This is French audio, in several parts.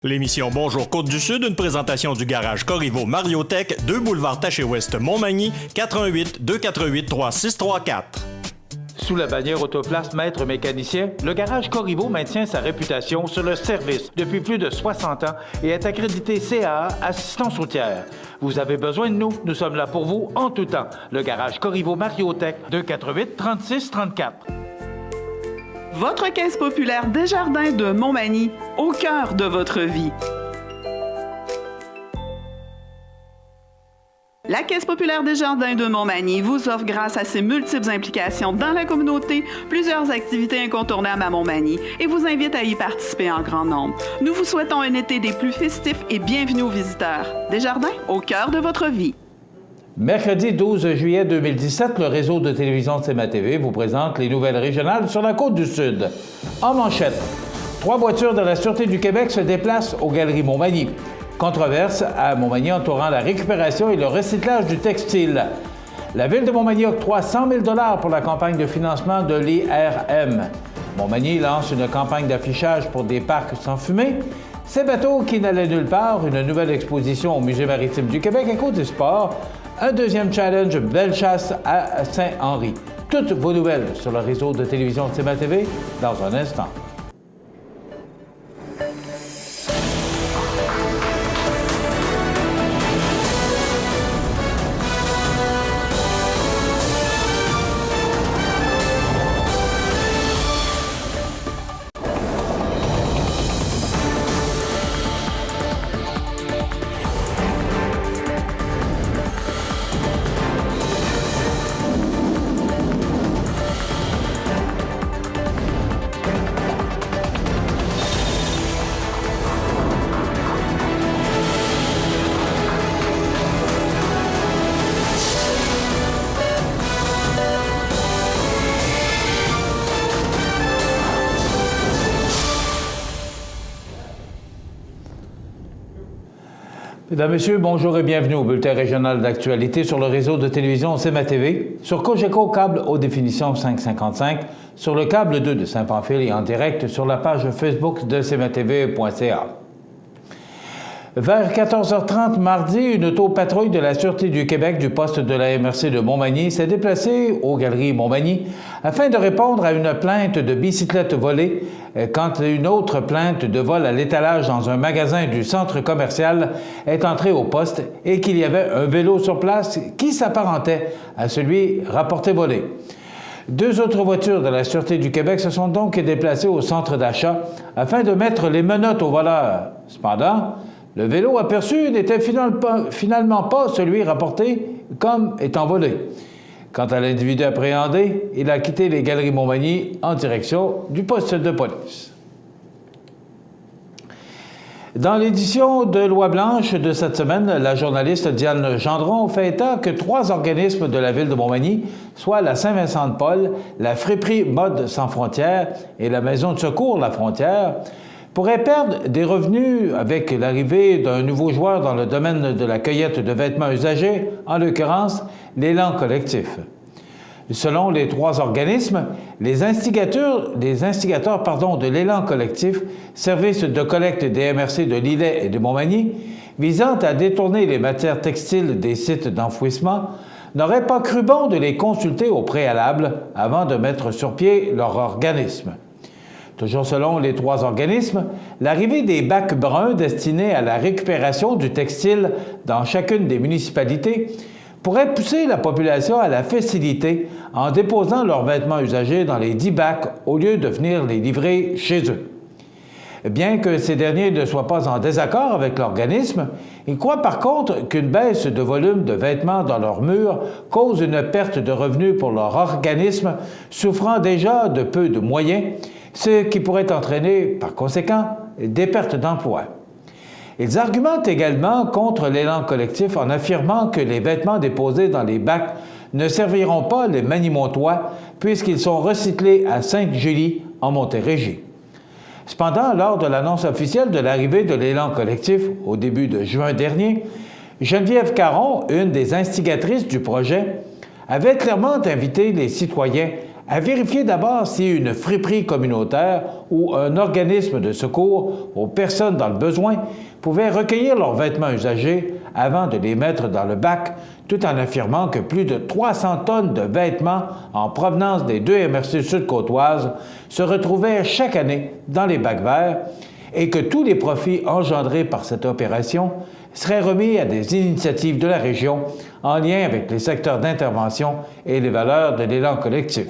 L'émission Bonjour Côte-du-Sud, une présentation du garage Corriveau Mariotech, 2 boulevard Taché-Ouest Montmagny, 418 248 3634. Sous la bannière Autoplace Maître Mécanicien, le garage Corriveau maintient sa réputation sur le service depuis plus de 60 ans et est accrédité CAA Assistance routière. Vous avez besoin de nous, nous sommes là pour vous en tout temps. Le garage Corriveau Mariotech, 248 36 34. Votre caisse populaire Desjardins de Montmagny, au cœur de votre vie. La Caisse populaire Desjardins de Montmagny vous offre, grâce à ses multiples implications dans la communauté, plusieurs activités incontournables à Montmagny et vous invite à y participer en grand nombre. Nous vous souhaitons un été des plus festifs et bienvenue aux visiteurs. Desjardins, au cœur de votre vie. Mercredi 12 juillet 2017, le réseau de télévision de CMA-TV vous présente les nouvelles régionales sur la Côte-du-Sud. En manchette, 3 voitures de la Sûreté du Québec se déplacent aux Galeries Montmagny. Controverse à Montmagny entourant la récupération et le recyclage du textile. La Ville de Montmagny octroie 100 000 $ pour la campagne de financement de l'IRM. Montmagny lance une campagne d'affichage pour des parcs sans fumée. Ces bateaux qui n'allaient nulle part, une nouvelle exposition au Musée maritime du Québec et Côte des Sports. Un deuxième challenge, Belle Chasse à Saint-Henri. Toutes vos nouvelles sur le réseau de télévision de CMA-TV dans un instant. Mesdames, Messieurs, bonjour et bienvenue au bulletin régional d'actualité sur le réseau de télévision CMA-TV, sur Cogeco câble haute définition 555, sur le câble 2 de Saint-Pamphile et en direct sur la page Facebook de cmatv.ca. Vers 14h30 mardi, une autopatrouille de la Sûreté du Québec du poste de la MRC de Montmagny s'est déplacée aux Galeries Montmagny afin de répondre à une plainte de bicyclette volée quand une autre plainte de vol à l'étalage dans un magasin du centre commercial est entrée au poste et qu'il y avait un vélo sur place qui s'apparentait à celui rapporté volé. 2 autres voitures de la Sûreté du Québec se sont donc déplacées au centre d'achat afin de mettre les menottes aux voleurs. Cependant, le vélo aperçu n'était finalement pas celui rapporté comme étant volé. Quant à l'individu appréhendé, il a quitté les Galeries Montmagny en direction du poste de police. Dans l'édition de Loi Blanche de cette semaine, la journaliste Diane Gendron fait état que 3 organismes de la Ville de Montmagny, soit la Saint-Vincent-de-Paul, la Friperie Mode Sans Frontières et la Maison de secours La Frontière, pourrait perdre des revenus avec l'arrivée d'un nouveau joueur dans le domaine de la cueillette de vêtements usagés, en l'occurrence l'Élan collectif. Selon les 3 organismes, les instigateurs de l'Élan collectif, service de collecte des MRC de Lillet et de Montmagny, visant à détourner les matières textiles des sites d'enfouissement, n'auraient pas cru bon de les consulter au préalable avant de mettre sur pied leur organisme. Toujours selon les 3 organismes, l'arrivée des bacs bruns destinés à la récupération du textile dans chacune des municipalités pourrait pousser la population à la facilité en déposant leurs vêtements usagés dans les 10 bacs au lieu de venir les livrer chez eux. Bien que ces derniers ne soient pas en désaccord avec l'organisme, ils croient par contre qu'une baisse de volume de vêtements dans leurs murs cause une perte de revenus pour leur organisme souffrant déjà de peu de moyens, ce qui pourrait entraîner, par conséquent, des pertes d'emplois. Ils argumentent également contre l'élan collectif en affirmant que les vêtements déposés dans les bacs ne serviront pas les Manimontois puisqu'ils sont recyclés à Sainte-Julie, en Montérégie. Cependant, lors de l'annonce officielle de l'arrivée de l'élan collectif au début de juin dernier, Geneviève Caron, une des instigatrices du projet, avait clairement invité les citoyens à vérifier d'abord si une friperie communautaire ou un organisme de secours aux personnes dans le besoin pouvait recueillir leurs vêtements usagés avant de les mettre dans le bac, tout en affirmant que plus de 300 tonnes de vêtements en provenance des 2 MRC sud-côtoises se retrouvaient chaque année dans les bacs verts et que tous les profits engendrés par cette opération seraient remis à des initiatives de la région en lien avec les secteurs d'intervention et les valeurs de l'élan collectif.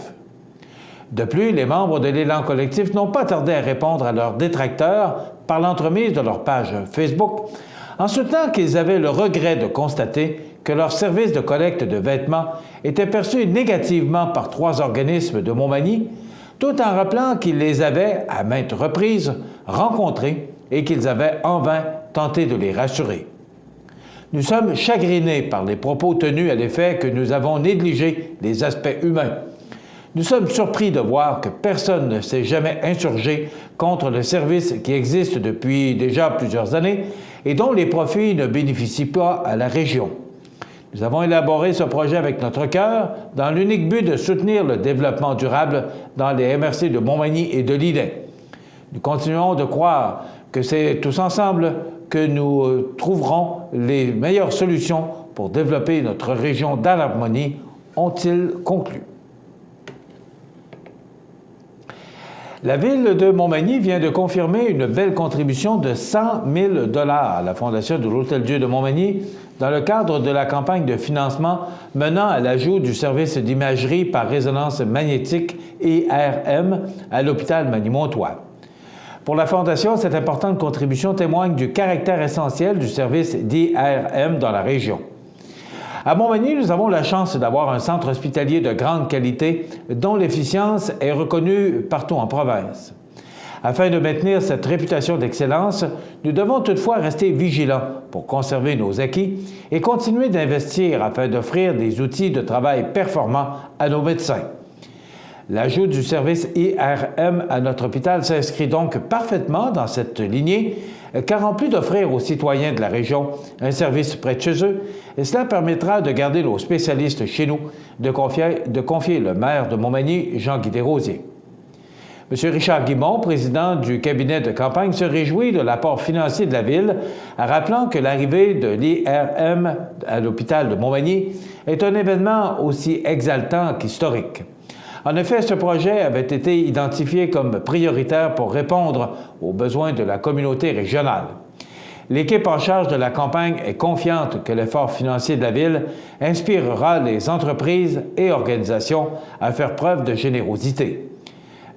De plus, les membres de l'élan collectif n'ont pas tardé à répondre à leurs détracteurs par l'entremise de leur page Facebook, en soutenant qu'ils avaient le regret de constater que leur service de collecte de vêtements était perçu négativement par 3 organismes de Montmagny, tout en rappelant qu'ils les avaient, à maintes reprises, rencontrés et qu'ils avaient en vain tenté de les rassurer. Nous sommes chagrinés par les propos tenus à l'effet que nous avons négligé les aspects humains. Nous sommes surpris de voir que personne ne s'est jamais insurgé contre le service qui existe depuis déjà plusieurs années et dont les profits ne bénéficient pas à la région. Nous avons élaboré ce projet avec notre cœur dans l'unique but de soutenir le développement durable dans les MRC de Montmagny et de Lillet. Nous continuons de croire que c'est tous ensemble que nous trouverons les meilleures solutions pour développer notre région dans l'harmonie, ont-ils conclu. La Ville de Montmagny vient de confirmer une belle contribution de 100 000 $ à la Fondation de l'Hôtel-Dieu de Montmagny dans le cadre de la campagne de financement menant à l'ajout du service d'imagerie par résonance magnétique IRM à l'hôpital Magny-Montois. Pour la Fondation, cette importante contribution témoigne du caractère essentiel du service d'IRM dans la région. À Montmagny, nous avons la chance d'avoir un centre hospitalier de grande qualité dont l'efficience est reconnue partout en province. Afin de maintenir cette réputation d'excellence, nous devons toutefois rester vigilants pour conserver nos acquis et continuer d'investir afin d'offrir des outils de travail performants à nos médecins. L'ajout du service IRM à notre hôpital s'inscrit donc parfaitement dans cette lignée, car en plus d'offrir aux citoyens de la région un service près de chez eux, cela permettra de garder nos spécialistes chez nous, de confier le maire de Montmagny, Jean-Guy Desrosiers. M. Richard Guimond, président du cabinet de campagne, se réjouit de l'apport financier de la Ville, en rappelant que l'arrivée de l'IRM à l'hôpital de Montmagny est un événement aussi exaltant qu'historique. En effet, ce projet avait été identifié comme prioritaire pour répondre aux besoins de la communauté régionale. L'équipe en charge de la campagne est confiante que l'effort financier de la Ville inspirera les entreprises et organisations à faire preuve de générosité.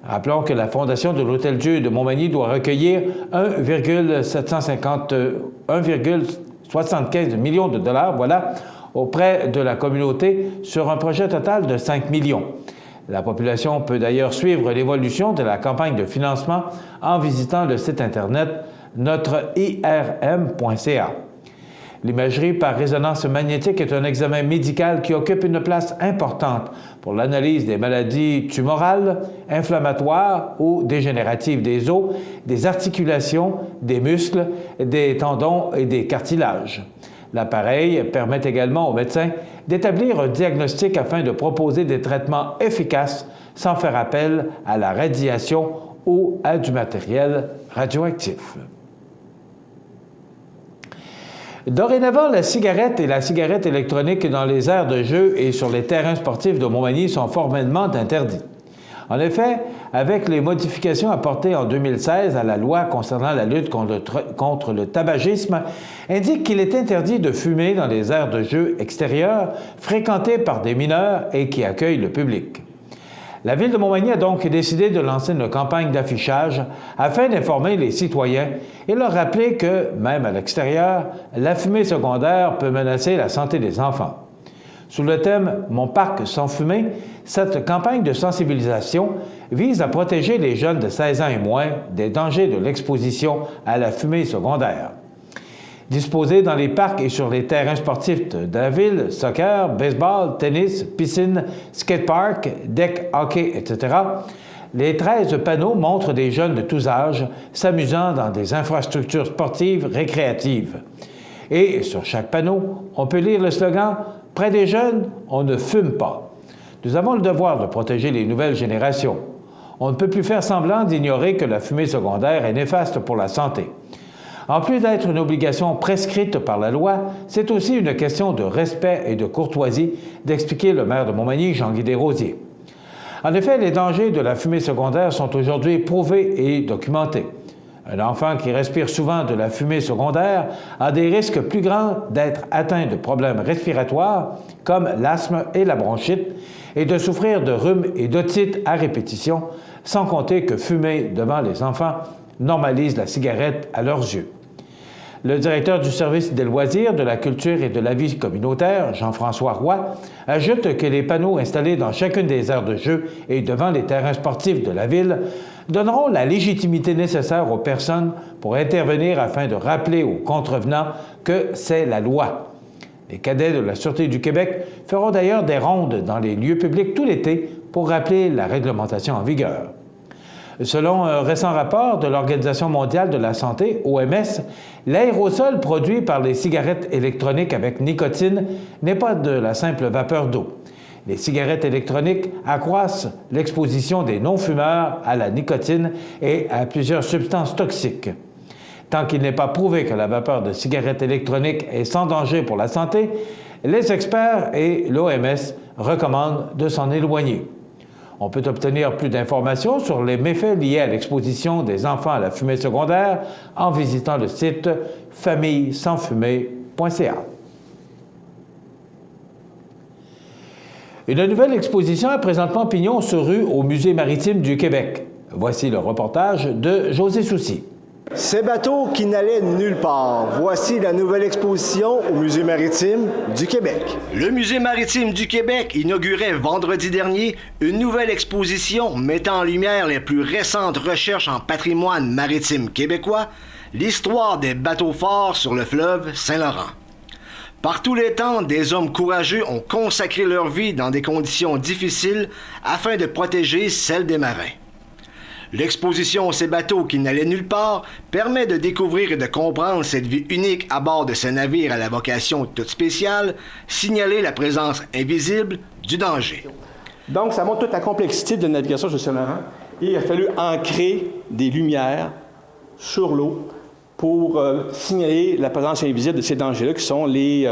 Rappelons que la Fondation de l'Hôtel-Dieu de Montmagny doit recueillir 1,75 million de dollars auprès de la communauté sur un projet total de 5 millions. La population peut d'ailleurs suivre l'évolution de la campagne de financement en visitant le site Internet notre-irm.ca. L'imagerie par résonance magnétique est un examen médical qui occupe une place importante pour l'analyse des maladies tumorales, inflammatoires ou dégénératives des os, des articulations, des muscles, des tendons et des cartilages. L'appareil permet également aux médecins d'établir un diagnostic afin de proposer des traitements efficaces sans faire appel à la radiation ou à du matériel radioactif. Dorénavant, la cigarette et la cigarette électronique dans les aires de jeu et sur les terrains sportifs de Montmagny sont formellement interdits. En effet, avec les modifications apportées en 2016 à la loi concernant la lutte contre le tabagisme, indique qu'il est interdit de fumer dans les aires de jeu extérieures fréquentées par des mineurs et qui accueillent le public. La Ville de Montmagny a donc décidé de lancer une campagne d'affichage afin d'informer les citoyens et leur rappeler que, même à l'extérieur, la fumée secondaire peut menacer la santé des enfants. Sous le thème « Mon parc sans fumée », cette campagne de sensibilisation vise à protéger les jeunes de 16 ans et moins des dangers de l'exposition à la fumée secondaire. Disposés dans les parcs et sur les terrains sportifs de la ville, soccer, baseball, tennis, piscine, skatepark, deck, hockey, etc., les 13 panneaux montrent des jeunes de tous âges s'amusant dans des infrastructures sportives récréatives. Et sur chaque panneau, on peut lire le slogan « Près des jeunes, on ne fume pas ». Nous avons le devoir de protéger les nouvelles générations. On ne peut plus faire semblant d'ignorer que la fumée secondaire est néfaste pour la santé. En plus d'être une obligation prescrite par la loi, c'est aussi une question de respect et de courtoisie, d'expliquer le maire de Montmagny, Jean-Guy Desrosiers. En effet, les dangers de la fumée secondaire sont aujourd'hui prouvés et documentés. Un enfant qui respire souvent de la fumée secondaire a des risques plus grands d'être atteint de problèmes respiratoires comme l'asthme et la bronchite et de souffrir de rhume et d'otite à répétition, sans compter que fumer devant les enfants normalise la cigarette à leurs yeux. Le directeur du service des loisirs, de la culture et de la vie communautaire, Jean-François Roy, ajoute que les panneaux installés dans chacune des aires de jeu et devant les terrains sportifs de la ville donneront la légitimité nécessaire aux personnes pour intervenir afin de rappeler aux contrevenants que c'est la loi. Les cadets de la Sûreté du Québec feront d'ailleurs des rondes dans les lieux publics tout l'été pour rappeler la réglementation en vigueur. Selon un récent rapport de l'Organisation mondiale de la santé, OMS, l'aérosol produit par les cigarettes électroniques avec nicotine n'est pas de la simple vapeur d'eau. Les cigarettes électroniques accroissent l'exposition des non-fumeurs à la nicotine et à plusieurs substances toxiques. Tant qu'il n'est pas prouvé que la vapeur de cigarettes électroniques est sans danger pour la santé, les experts et l'OMS recommandent de s'en éloigner. On peut obtenir plus d'informations sur les méfaits liés à l'exposition des enfants à la fumée secondaire en visitant le site famillesansfumer.ca. Une nouvelle exposition est présentement pignon sur rue au Musée maritime du Québec. Voici le reportage de José Soucy. Ces bateaux qui n'allaient nulle part. Voici la nouvelle exposition au Musée maritime du Québec. Le Musée maritime du Québec inaugurait vendredi dernier une nouvelle exposition mettant en lumière les plus récentes recherches en patrimoine maritime québécois, l'histoire des bateaux forts sur le fleuve Saint-Laurent. Par tous les temps, des hommes courageux ont consacré leur vie dans des conditions difficiles afin de protéger celles des marins. L'exposition Ces bateaux qui n'allaient nulle part permet de découvrir et de comprendre cette vie unique à bord de ces navires à la vocation toute spéciale, signaler la présence invisible du danger. Donc, ça montre toute la complexité de la navigation sur Saint-Laurent. Et il a fallu ancrer des lumières sur l'eau pour signaler la présence invisible de ces dangers-là qui sont les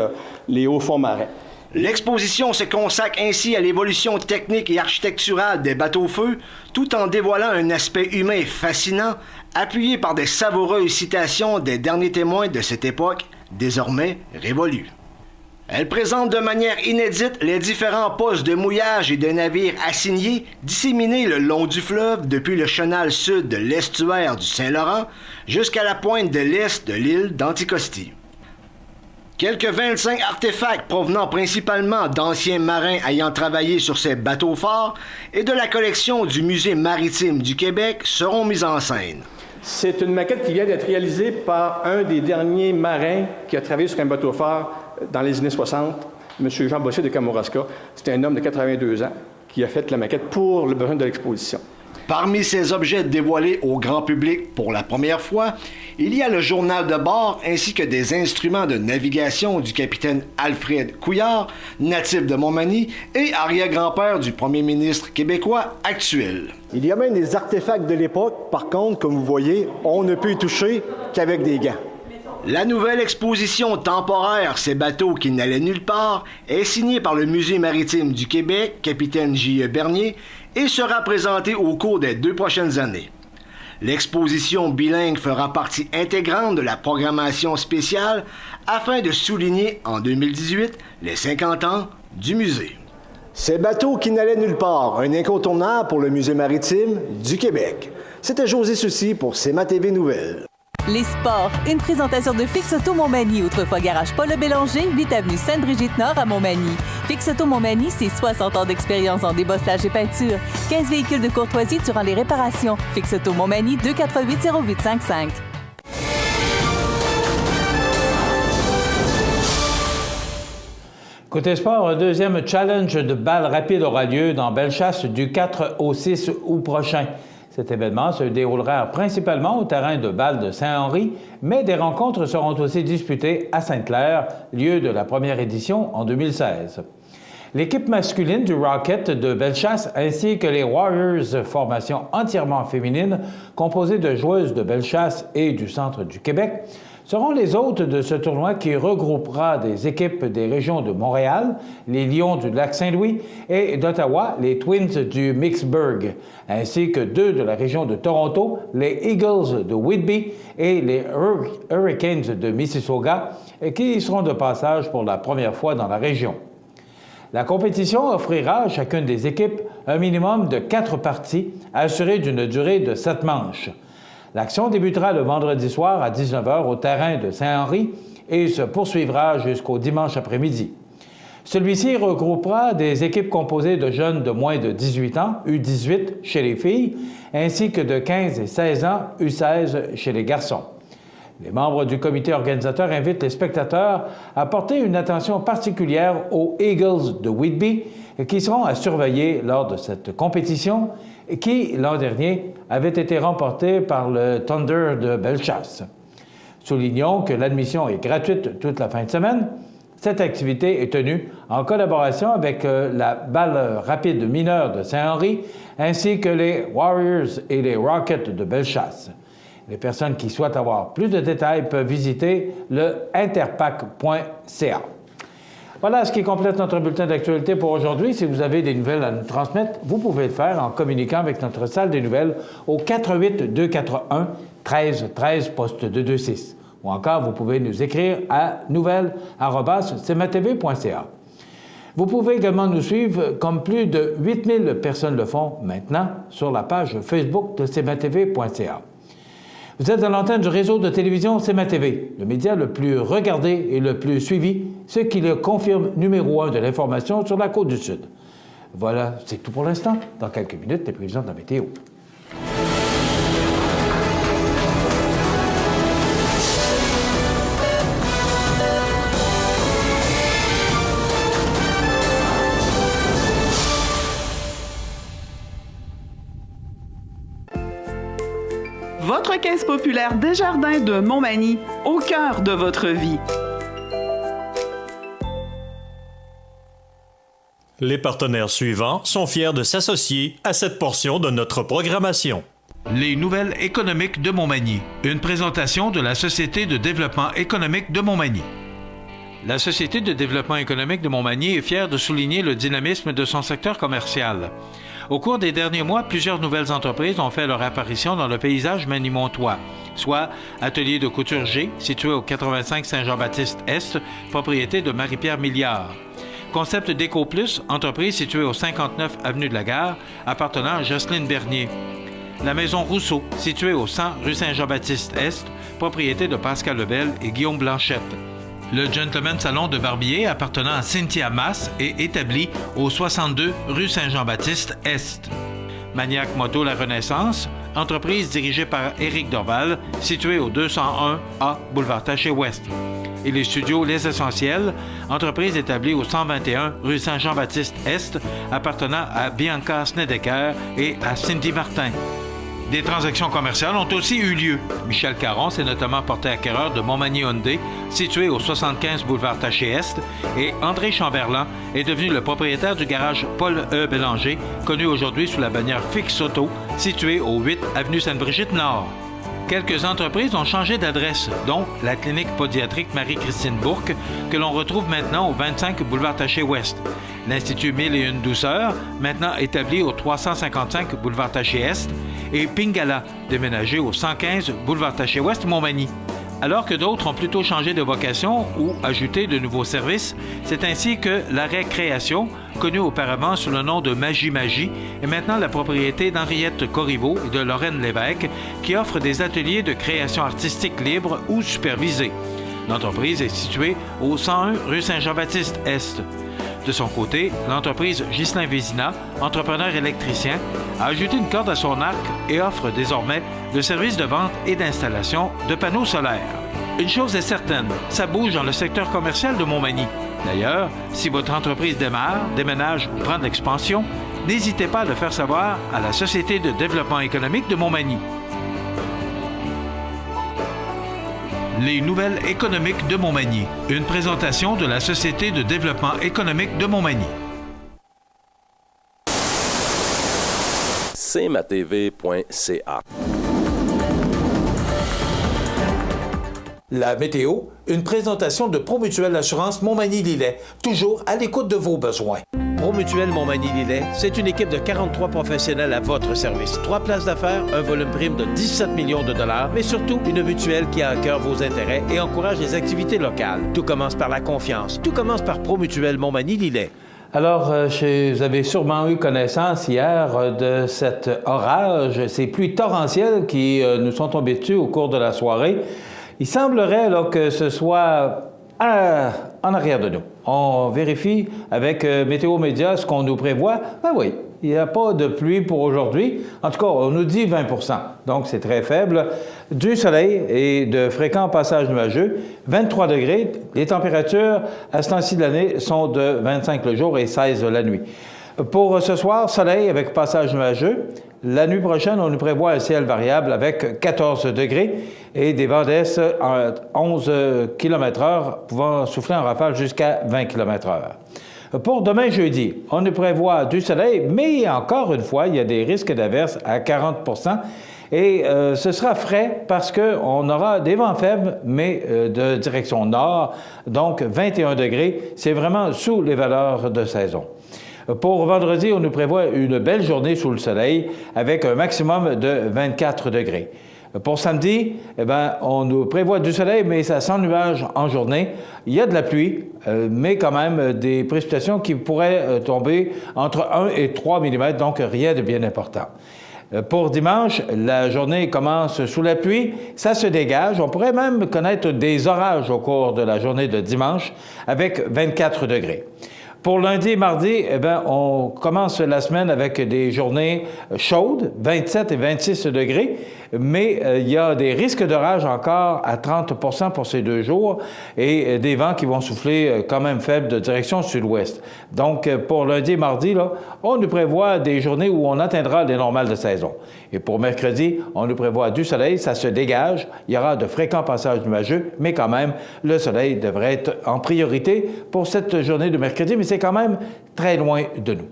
hauts fonds marins. L'exposition se consacre ainsi à l'évolution technique et architecturale des bateaux-feu, tout en dévoilant un aspect humain fascinant, appuyé par des savoureuses citations des derniers témoins de cette époque, désormais révolue. Elle présente de manière inédite les différents postes de mouillage et de navires assignés disséminés le long du fleuve depuis le chenal sud de l'estuaire du Saint-Laurent jusqu'à la pointe de l'est de l'île d'Anticosti. Quelques 25 artefacts provenant principalement d'anciens marins ayant travaillé sur ces bateaux forts et de la collection du Musée maritime du Québec seront mis en scène. C'est une maquette qui vient d'être réalisée par un des derniers marins qui a travaillé sur un bateau fort dans les années 60, M. Jean Bossier de Kamouraska. C'est un homme de 82 ans qui a fait la maquette pour le besoin de l'exposition. Parmi ces objets dévoilés au grand public pour la première fois, il y a le journal de bord ainsi que des instruments de navigation du capitaine Alfred Couillard, natif de Montmagny et arrière-grand-père du premier ministre québécois actuel. Il y a même des artefacts de l'époque. Par contre, comme vous voyez, on ne peut y toucher qu'avec des gants. La nouvelle exposition temporaire Ces bateaux qui n'allaient nulle part est signée par le Musée maritime du Québec, capitaine J.E. Bernier, et sera présentée au cours des 2 prochaines années. L'exposition bilingue fera partie intégrante de la programmation spéciale afin de souligner en 2018 les 50 ans du musée. Ces bateaux qui n'allaient nulle part, un incontournable pour le Musée maritime du Québec. C'était José Soucy pour CMA TV Nouvelles. Les sports, une présentation de Fix Auto Montmagny, autrefois garage Paul Bélanger, 8 avenue Sainte-Brigitte-Nord à Montmagny. Fix Auto Montmagny, c'est 60 ans d'expérience en débosselage et peinture. 15 véhicules de courtoisie durant les réparations. Fix Auto Montmagny, 248-0855. Côté sport, un deuxième challenge de balles rapides aura lieu dans Bellechasse du 4 au 6 août prochain. Cet événement se déroulera principalement au terrain de balle de Saint-Henri, mais des rencontres seront aussi disputées à Sainte-Claire, lieu de la première édition en 2016. L'équipe masculine du Rocket de Bellechasse ainsi que les Warriors, formation entièrement féminine composée de joueuses de Bellechasse et du centre du Québec, seront les hôtes de ce tournoi qui regroupera des équipes des régions de Montréal, les Lions du Lac-Saint-Louis et d'Ottawa, les Twins du Mixburg, ainsi que 2 de la région de Toronto, les Eagles de Whitby et les Hurricanes de Mississauga, qui seront de passage pour la première fois dans la région. La compétition offrira à chacune des équipes un minimum de 4 parties, assurées d'une durée de 7 manches. L'action débutera le vendredi soir à 19h au terrain de Saint-Henri et se poursuivra jusqu'au dimanche après-midi. Celui-ci regroupera des équipes composées de jeunes de moins de 18 ans, U18 chez les filles, ainsi que de 15 et 16 ans, U16 chez les garçons. Les membres du comité organisateur invitent les spectateurs à porter une attention particulière aux Eagles de Whitby, qui seront à surveiller lors de cette compétition, qui, l'an dernier, avait été remportée par le Thunder de Bellechasse. Soulignons que l'admission est gratuite toute la fin de semaine. Cette activité est tenue en collaboration avec la balle rapide mineure de Saint-Henri, ainsi que les Warriors et les Rockets de Bellechasse. Les personnes qui souhaitent avoir plus de détails peuvent visiter le interpac.ca. Voilà ce qui complète notre bulletin d'actualité pour aujourd'hui. Si vous avez des nouvelles à nous transmettre, vous pouvez le faire en communiquant avec notre salle des nouvelles au 48241 1313 poste 226. Ou encore, vous pouvez nous écrire à nouvelles@cmatv.ca. Vous pouvez également nous suivre, comme plus de 8000 personnes le font maintenant, sur la page Facebook de cmatv.ca. Vous êtes à l'antenne du réseau de télévision CMA-TV, le média le plus regardé et le plus suivi, ce qui le confirme numéro 1 de l'information sur la Côte-du-Sud. Voilà, c'est tout pour l'instant. Dans quelques minutes, les prévisions de la météo. Votre caisse populaire Desjardins de Montmagny, au cœur de votre vie. Les partenaires suivants sont fiers de s'associer à cette portion de notre programmation. Les nouvelles économiques de Montmagny. Une présentation de la Société de développement économique de Montmagny. La Société de développement économique de Montmagny est fière de souligner le dynamisme de son secteur commercial. Au cours des derniers mois, plusieurs nouvelles entreprises ont fait leur apparition dans le paysage manimontois, soit Atelier de couture G, situé au 85 Saint-Jean-Baptiste-Est, propriété de Marie-Pierre Milliard. Concept Déco Plus, entreprise située au 59 Avenue de la Gare, appartenant à Jocelyne Bernier. La Maison Rousseau, située au 100 rue Saint-Jean-Baptiste-Est, propriété de Pascal Lebel et Guillaume Blanchette. Le Gentleman Salon de Barbier appartenant à Cynthia Masse est établi au 62 rue Saint-Jean-Baptiste-Est. Maniac Moto La Renaissance, entreprise dirigée par Éric Dorval, située au 201A boulevard Taché-Ouest. Et les studios Les Essentiels, entreprise établie au 121 rue Saint-Jean-Baptiste-Est, appartenant à Bianca Snedeker et à Cindy Martin. Des transactions commerciales ont aussi eu lieu. Michel Caron s'est notamment porté acquéreur de Montmagny Hyundai, situé au 75 boulevard Taché-Est, et André Chamberlain est devenu le propriétaire du garage Paul E. Bélanger, connu aujourd'hui sous la bannière Fix Auto, situé au 8 avenue Sainte-Brigitte-Nord. Quelques entreprises ont changé d'adresse, dont la clinique pédiatrique Marie-Christine Bourque, que l'on retrouve maintenant au 25 boulevard Taché-Ouest. L'Institut 1001 Douceur, maintenant établi au 355 boulevard Taché-Est, et Pingala, déménagé au 115 boulevard Taché-Ouest, Montmagny. Alors que d'autres ont plutôt changé de vocation ou ajouté de nouveaux services, c'est ainsi que l'arrêt Création, connu auparavant sous le nom de Magie, est maintenant la propriété d'Henriette Corriveau et de Lorraine Lévesque, qui offrent des ateliers de création artistique libre ou supervisés. L'entreprise est située au 101 rue Saint-Jean-Baptiste-Est. De son côté, l'entreprise Ghislain Vézina, entrepreneur électricien, a ajouté une corde à son arc et offre désormais le service de vente et d'installation de panneaux solaires. Une chose est certaine, ça bouge dans le secteur commercial de Montmagny. D'ailleurs, si votre entreprise démarre, déménage ou prend de l'expansion, n'hésitez pas à le faire savoir à la Société de développement économique de Montmagny. Les nouvelles économiques de Montmagny. Une présentation de la Société de développement économique de Montmagny. cmatv.ca. La météo, une présentation de Promutuelle Assurance Montmagny-Lillet, toujours à l'écoute de vos besoins. Promutuelle Montmagny-Lillet, c'est une équipe de 43 professionnels à votre service. 3 places d'affaires, un volume prime de 17 millions de dollars, mais surtout une mutuelle qui a à cœur vos intérêts et encourage les activités locales. Tout commence par la confiance. Tout commence par Promutuelle Montmagny-Lillet. Alors, vous avez sûrement eu connaissance hier de cet orage, ces pluies torrentielles qui nous sont tombées dessus au cours de la soirée. Il semblerait là, que ce soit en arrière de nous. On vérifie avec Météo Média ce qu'on nous prévoit. Ben oui, il n'y a pas de pluie pour aujourd'hui. En tout cas, on nous dit 20 %. Donc, c'est très faible. Du soleil et de fréquents passages nuageux. 23 degrés. Les températures à ce temps-ci de l'année sont de 25 le jour et 16 la nuit. Pour ce soir, soleil avec passage nuageux. La nuit prochaine, on nous prévoit un ciel variable avec 14 degrés et des vents d'est à 11 km/h pouvant souffler en rafale jusqu'à 20 km/h. Pour demain jeudi, on nous prévoit du soleil, mais encore une fois, il y a des risques d'averses à 40 % et ce sera frais parce qu'on aura des vents faibles, mais de direction nord, donc 21 degrés. C'est vraiment sous les valeurs de saison. Pour vendredi, on nous prévoit une belle journée sous le soleil avec un maximum de 24 degrés. Pour samedi, on nous prévoit du soleil, mais ça sent nuage en journée. Il y a de la pluie, mais quand même des précipitations qui pourraient tomber entre 1 et 3 mm, donc rien de bien important. Pour dimanche, la journée commence sous la pluie, ça se dégage. On pourrait même connaître des orages au cours de la journée de dimanche avec 24 degrés. Pour lundi et mardi, on commence la semaine avec des journées chaudes, 27 et 26 degrés, mais il y a des risques d'orage encore à 30 % pour ces 2 jours et des vents qui vont souffler quand même faibles de direction sud-ouest. Donc, pour lundi et mardi, là, on nous prévoit des journées où on atteindra les normales de saison. Et pour mercredi, on nous prévoit du soleil, ça se dégage, il y aura de fréquents passages nuageux, mais quand même, le soleil devrait être en priorité pour cette journée de mercredi, mais c'est quand même très loin de nous.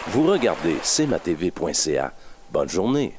Vous regardez cmatv.ca. Bonne journée.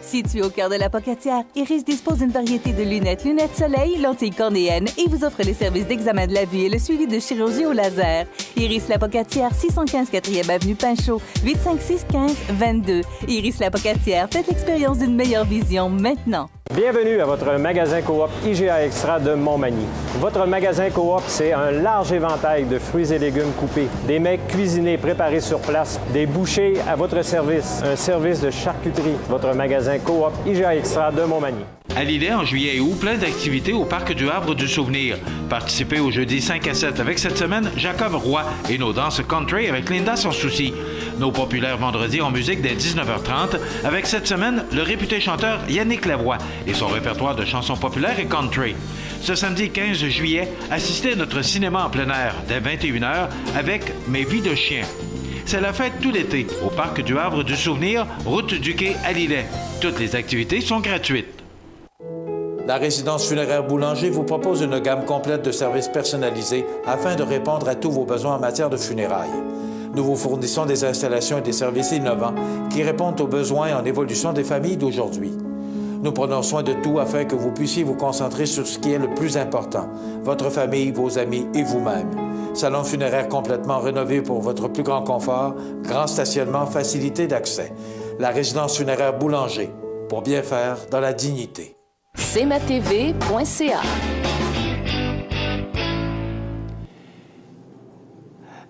Situé au cœur de la Pocatière, Iris dispose d'une variété de lunettes soleil, lentilles cornéennes et vous offre les services d'examen de la vue et le suivi de chirurgie au laser. Iris la Pocatière, 615 4e Avenue Pinchot, 856-15-22. Iris la Pocatière, faites l'expérience d'une meilleure vision maintenant. Bienvenue à votre magasin Coop IGA Extra de Montmagny. Votre magasin Coop, c'est un large éventail de fruits et légumes coupés, des mets cuisinés préparés sur place, des bouchées à votre service, un service de charcuterie. Votre magasin Coop IGA Extra de Montmagny. À Lillet, en juillet et août, plein d'activités au Parc du Havre du Souvenir. Participez au jeudi 5 à 7 avec cette semaine Jacob Roy et nos danses country avec Linda Sans Souci. Nos populaires vendredis en musique dès 19h30 avec cette semaine le réputé chanteur Yannick Lavoie et son répertoire de chansons populaires et country. Ce samedi 15 juillet, assistez à notre cinéma en plein air dès 21h avec Mes vies de chien. C'est la fête tout l'été au Parc du Havre du Souvenir, route du Quai à Lillet. Toutes les activités sont gratuites. La résidence funéraire Boulanger vous propose une gamme complète de services personnalisés afin de répondre à tous vos besoins en matière de funérailles. Nous vous fournissons des installations et des services innovants qui répondent aux besoins en évolution des familles d'aujourd'hui. Nous prenons soin de tout afin que vous puissiez vous concentrer sur ce qui est le plus important, votre famille, vos amis et vous-même. Salon funéraire complètement rénové pour votre plus grand confort, grand stationnement, facilité d'accès. La résidence funéraire Boulanger, pour bien faire dans la dignité. cmatv.ca.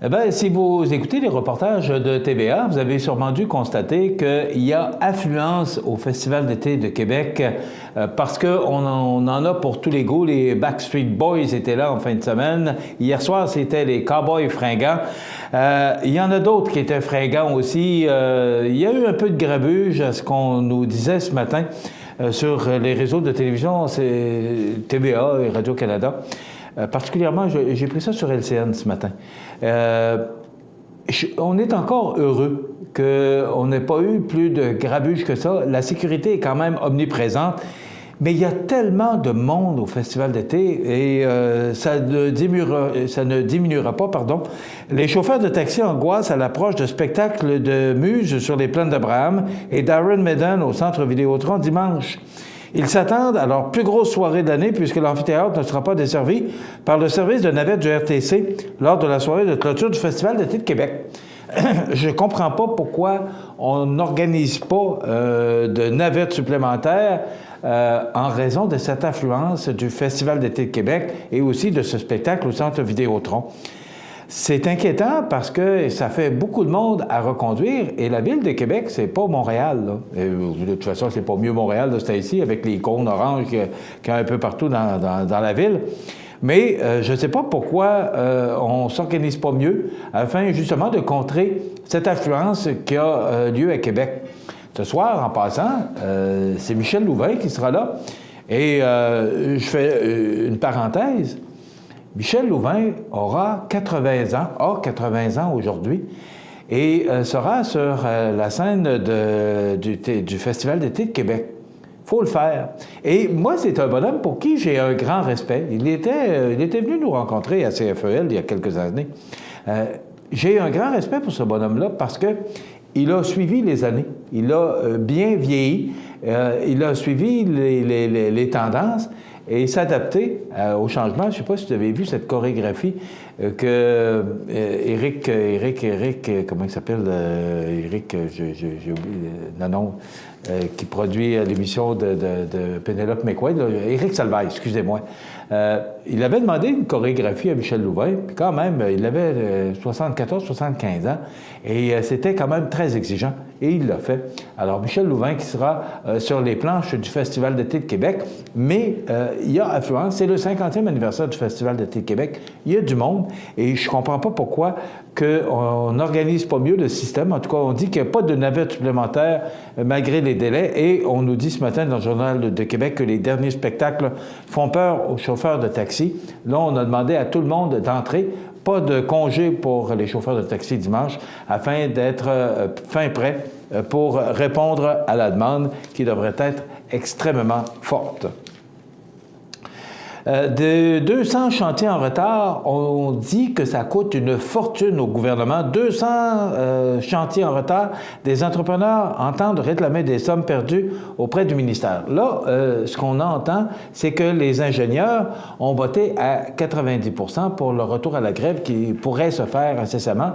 Eh bien, si vous écoutez les reportages de TVA, vous avez sûrement dû constater qu'il y a affluence au Festival d'été de Québec parce qu'on en a pour tous les goûts. Les Backstreet Boys étaient là en fin de semaine. Hier soir, c'était les Cowboys fringants. Il y en a d'autres qui étaient fringants aussi. Il y a eu un peu de grabuge à ce qu'on nous disait ce matin sur les réseaux de télévision, c'est TVA et Radio-Canada. Particulièrement, j'ai pris ça sur LCN ce matin. On est encore heureux qu'on n'ait pas eu plus de grabuge que ça. La sécurité est quand même omniprésente. Mais il y a tellement de monde au festival d'été et ça ne diminuera pas, pardon. Les chauffeurs de taxi angoissent à l'approche de spectacles de Muse sur les plaines d'Abraham et d'Iron Maiden au Centre Vidéotron dimanche. Ils s'attendent à leur plus grosse soirée de l'année puisque l'amphithéâtre ne sera pas desservi par le service de navette du RTC lors de la soirée de clôture du Festival d'été de Québec. Je ne comprends pas pourquoi on n'organise pas de navette supplémentaire en raison de cette affluence du Festival d'été de Québec et aussi de ce spectacle au Centre Vidéotron. C'est inquiétant parce que ça fait beaucoup de monde à reconduire et la Ville de Québec, c'est pas Montréal. Là. Et de toute façon, c'est pas mieux Montréal de c'est ici avec les cônes oranges qu'il y a un peu partout dans la ville. Mais je ne sais pas pourquoi on ne s'organise pas mieux afin justement de contrer cette affluence qui a lieu à Québec. Ce soir, en passant, c'est Michel Louvain qui sera là. Et je fais une parenthèse. Michel Louvain aura 80 ans aujourd'hui, et sera sur la scène du Festival d'été de Québec. Il faut le faire. Et moi, c'est un bonhomme pour qui j'ai un grand respect. Il était venu nous rencontrer à CFEL il y a quelques années. J'ai un grand respect pour ce bonhomme-là parce que il a suivi les années. Il a bien vieilli. Il a suivi les tendances et s'adapter au changement. Je ne sais pas si vous avez vu cette chorégraphie que Éric, comment il s'appelle? Éric, j'ai oublié, qui produit l'émission de Pénélope McQuaid, Éric Salvaille, excusez-moi. Il avait demandé une chorégraphie à Michel Louvain, puis quand même, il avait 74-75 ans, et c'était quand même très exigeant, et il l'a fait. Alors, Michel Louvain qui sera sur les planches du Festival d'été de Québec, mais il y a affluence, c'est le 50e anniversaire du Festival d'été de Québec, il y a du monde, et je ne comprends pas pourquoi qu'on n'organise pas mieux le système. En tout cas, on dit qu'il n'y a pas de navette supplémentaire malgré les délais, et on nous dit ce matin dans le Journal de Québec que les derniers spectacles font peur aux chauffeurs de taxi. Là, on a demandé à tout le monde d'entrer, pas de congé pour les chauffeurs de taxi dimanche, afin d'être fin prêt pour répondre à la demande qui devrait être extrêmement forte. De 200 chantiers en retard, on dit que ça coûte une fortune au gouvernement. 200 chantiers en retard, des entrepreneurs entendent réclamer des sommes perdues auprès du ministère. Là, ce qu'on entend, c'est que les ingénieurs ont voté à 90 % pour le retour à la grève qui pourrait se faire incessamment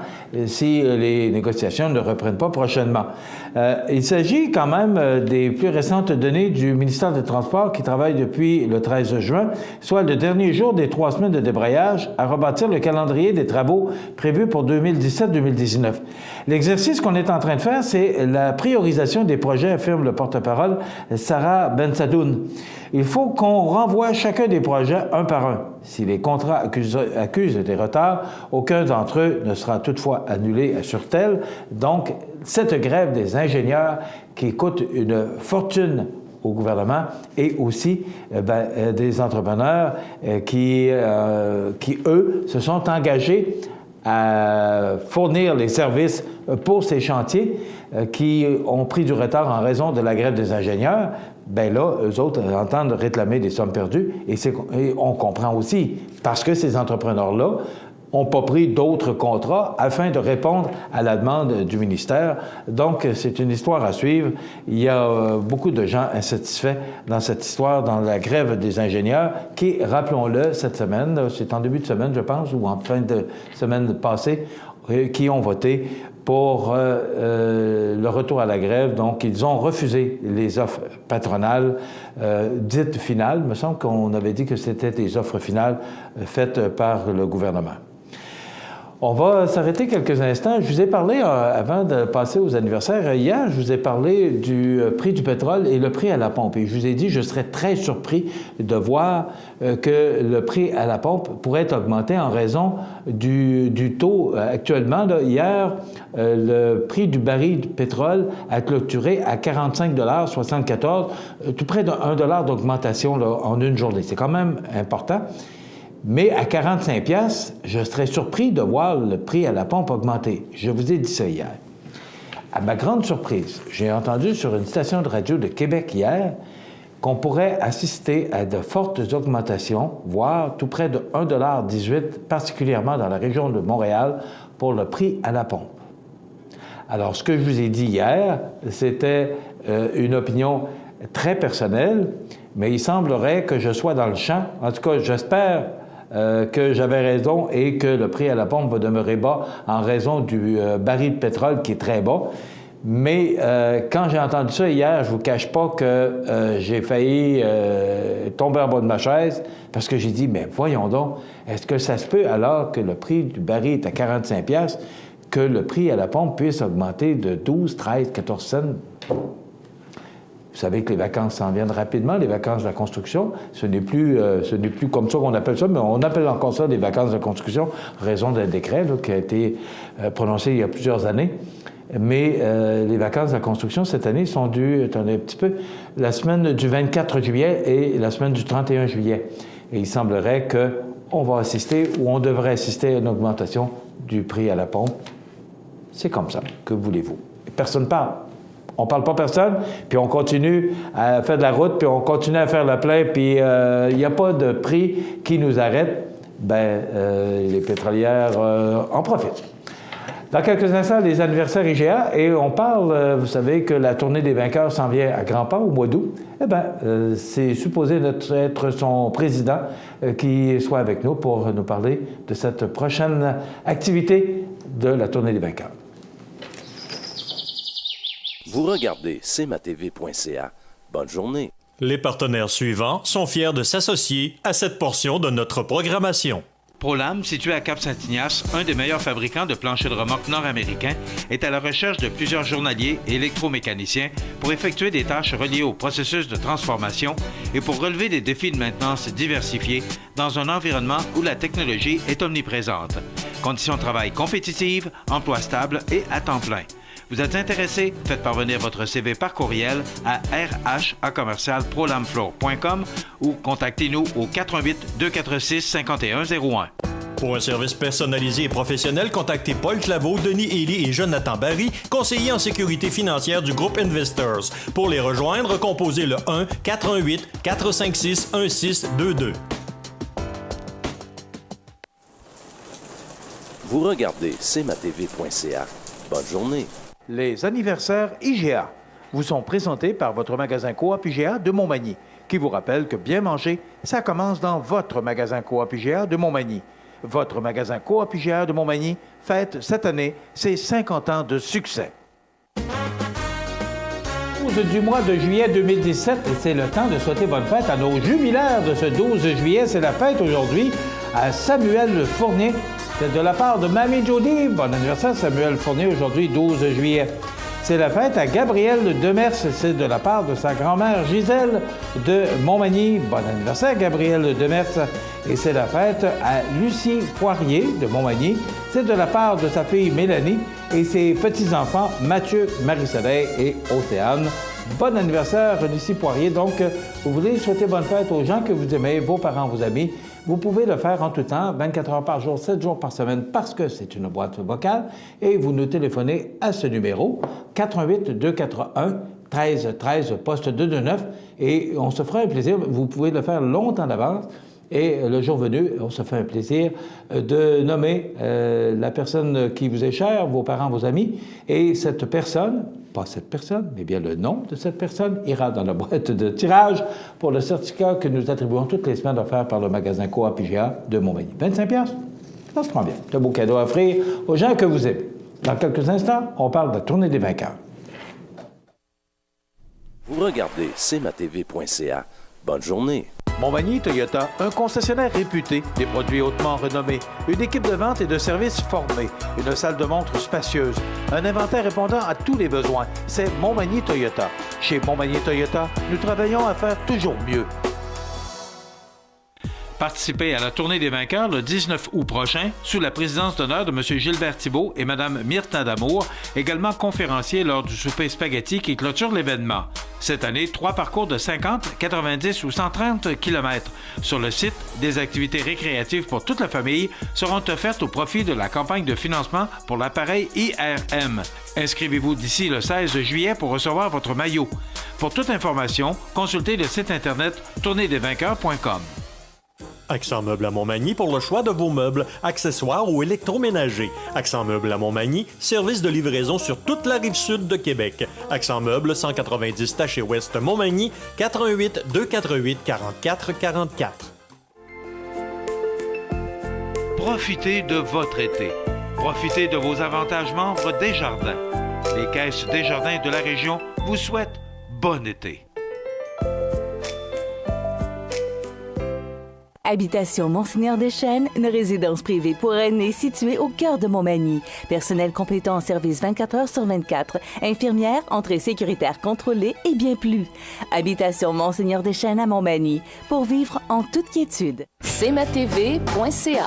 si les négociations ne reprennent pas prochainement. Il s'agit quand même des plus récentes données du ministère des Transports qui travaille depuis le 13 juin, soit le dernier jour des 3 semaines de débrayage, à rebâtir le calendrier des travaux prévus pour 2017-2019. L'exercice qu'on est en train de faire, c'est la priorisation des projets, affirme le porte-parole Sarah Bensadoun. Il faut qu'on renvoie chacun des projets un par un. Si les contrats accusent des retards, aucun d'entre eux ne sera toutefois annulé sur tel. Donc, cette grève des ingénieurs qui coûte une fortune au gouvernement et aussi des entrepreneurs qui, eux, se sont engagés à fournir les services pour ces chantiers qui ont pris du retard en raison de la grève des ingénieurs. Bien là, eux autres entendent réclamer des sommes perdues et on comprend aussi, parce que ces entrepreneurs-là n'ont pas pris d'autres contrats afin de répondre à la demande du ministère. Donc, c'est une histoire à suivre. Il y a beaucoup de gens insatisfaits dans cette histoire, dans la grève des ingénieurs, qui, rappelons-le, cette semaine, c'est en début de semaine, je pense, ou en fin de semaine passée, qui ont voté pour le retour à la grève. Donc, ils ont refusé les offres patronales dites finales. Il me semble qu'on avait dit que c'était des offres finales faites par le gouvernement. On va s'arrêter quelques instants. Je vous ai parlé, avant de passer aux anniversaires, hier, je vous ai parlé du prix du pétrole et le prix à la pompe. Et je vous ai dit, je serais très surpris de voir que le prix à la pompe pourrait augmenter en raison du taux. Actuellement, là, hier, le prix du baril de pétrole a clôturé à 45,74 $, tout près de 1 $ d'augmentation là, en une journée. C'est quand même important. Mais à 45 $, je serais surpris de voir le prix à la pompe augmenter. Je vous ai dit ça hier. À ma grande surprise, j'ai entendu sur une station de radio de Québec hier qu'on pourrait assister à de fortes augmentations, voire tout près de 1,18 $, particulièrement dans la région de Montréal, pour le prix à la pompe. Alors, ce que je vous ai dit hier, c'était une opinion très personnelle, mais il semblerait que je sois dans le champ. En tout cas, j'espère que j'avais raison et que le prix à la pompe va demeurer bas en raison du baril de pétrole qui est très bas. Mais quand j'ai entendu ça hier, je ne vous cache pas que j'ai failli tomber en bas de ma chaise parce que j'ai dit, mais voyons donc, est-ce que ça se peut alors que le prix du baril est à 45 $, que le prix à la pompe puisse augmenter de 12, 13, 14 cents? Vous savez que les vacances s'en viennent rapidement, les vacances de la construction. Ce n'est plus comme ça qu'on appelle ça, mais on appelle encore ça des vacances de construction, en raison d'un décret là, qui a été prononcé il y a plusieurs années. Mais les vacances de la construction, cette année, sont dues, attendez un petit peu, la semaine du 24 juillet et la semaine du 31 juillet. Et il semblerait qu'on va assister, ou on devrait assister à une augmentation du prix à la pompe. C'est comme ça, que voulez-vous? Personne ne parle. On ne parle pas personne, puis on continue à faire de la route, puis on continue à faire le plein, puis il n'y a pas de prix qui nous arrête. Bien, les pétrolières en profitent. Dans quelques instants, les anniversaires IGA, et on parle, vous savez, que la tournée des vainqueurs s'en vient à grands pas au mois d'août. Eh bien, c'est supposé être son président qui soit avec nous pour nous parler de cette prochaine activité de la tournée des vainqueurs. Vous regardez cmatv.ca. Bonne journée. Les partenaires suivants sont fiers de s'associer à cette portion de notre programmation. ProLam, situé à Cap-Saint-Ignace, un des meilleurs fabricants de planchers de remorque nord-américains, est à la recherche de plusieurs journaliers et électromécaniciens pour effectuer des tâches reliées au processus de transformation et pour relever des défis de maintenance diversifiés dans un environnement où la technologie est omniprésente. Conditions de travail compétitives, emploi stable et à temps plein. Vous êtes intéressé? Faites parvenir votre CV par courriel à rh@prolamfloor.com ou contactez-nous au 418-246-5101. Pour un service personnalisé et professionnel, contactez Paul Claveau, Denis Ely et Jonathan Barry, conseillers en sécurité financière du groupe Investors. Pour les rejoindre, composez le 1-418-456-1622. Vous regardez cmatv.ca. Bonne journée. Les anniversaires IGA vous sont présentés par votre magasin Coop IGA de Montmagny, qui vous rappelle que bien manger, ça commence dans votre magasin Coop IGA de Montmagny. Votre magasin Coop IGA de Montmagny fête cette année ses 50 ans de succès. Du mois de juillet 2017, et c'est le temps de souhaiter bonne fête à nos jubilaires de ce 12 juillet. C'est la fête aujourd'hui à Samuel Fournier. C'est de la part de Mamie Jody. Bon anniversaire, Samuel Fournier, aujourd'hui, 12 juillet. C'est la fête à Gabrielle Demers. C'est de la part de sa grand-mère Gisèle de Montmagny. Bon anniversaire, Gabrielle Demers. Et c'est la fête à Lucie Poirier de Montmagny. C'est de la part de sa fille Mélanie et ses petits-enfants Mathieu, Marie-Soleil et Océane. Bon anniversaire, Lucie Poirier. Donc, vous voulez souhaiter bonne fête aux gens que vous aimez, vos parents, vos amis. Vous pouvez le faire en tout temps, 24 heures par jour, 7 jours par semaine, parce que c'est une boîte vocale. Et vous nous téléphonez à ce numéro, 418-241-1313, poste 229. Et on se fera un plaisir. Vous pouvez le faire longtemps d'avance. Et le jour venu, on se fait un plaisir de nommer la personne qui vous est chère, vos parents, vos amis. Et cette personne, pas cette personne, mais bien le nom de cette personne, ira dans la boîte de tirage pour le certificat que nous attribuons toutes les semaines offert par le magasin Coop IGA de Montmagny. 25 $? Ça se prend bien. C'est un beau cadeau à offrir aux gens que vous aimez. Dans quelques instants, on parle de la tournée des vainqueurs. Vous regardez cmatv.ca. Bonne journée. Montmagny Toyota, un concessionnaire réputé, des produits hautement renommés, une équipe de vente et de services formée, une salle de montre spacieuse, un inventaire répondant à tous les besoins. C'est Montmagny Toyota. Chez Montmagny Toyota, nous travaillons à faire toujours mieux. Participez à la Tournée des vainqueurs le 19 août prochain sous la présidence d'honneur de M. Gilbert Thibault et Mme Myrtna Damour, également conférenciers lors du souper spaghetti qui clôture l'événement. Cette année, 3 parcours de 50, 90 ou 130 km. Sur le site, des activités récréatives pour toute la famille seront offertes au profit de la campagne de financement pour l'appareil IRM. Inscrivez-vous d'ici le 16 juillet pour recevoir votre maillot. Pour toute information, consultez le site internet tournéedesvainqueurs.com. Accent Meubles à Montmagny pour le choix de vos meubles, accessoires ou électroménagers. Accent Meubles à Montmagny, service de livraison sur toute la rive sud de Québec. Accent Meubles, 190 Taché Ouest Montmagny, 88 248 44 44. Profitez de votre été. Profitez de vos avantages membres Desjardins. Les caisses Desjardins de la région vous souhaitent bon été. Habitation Monseigneur Deschênes, une résidence privée pour aînés située au cœur de Montmagny. Personnel complétant en service 24 heures sur 24. Infirmière, entrée sécuritaire contrôlée et bien plus. Habitation Monseigneur Deschênes à Montmagny. Pour vivre en toute quiétude. cmatv.ca.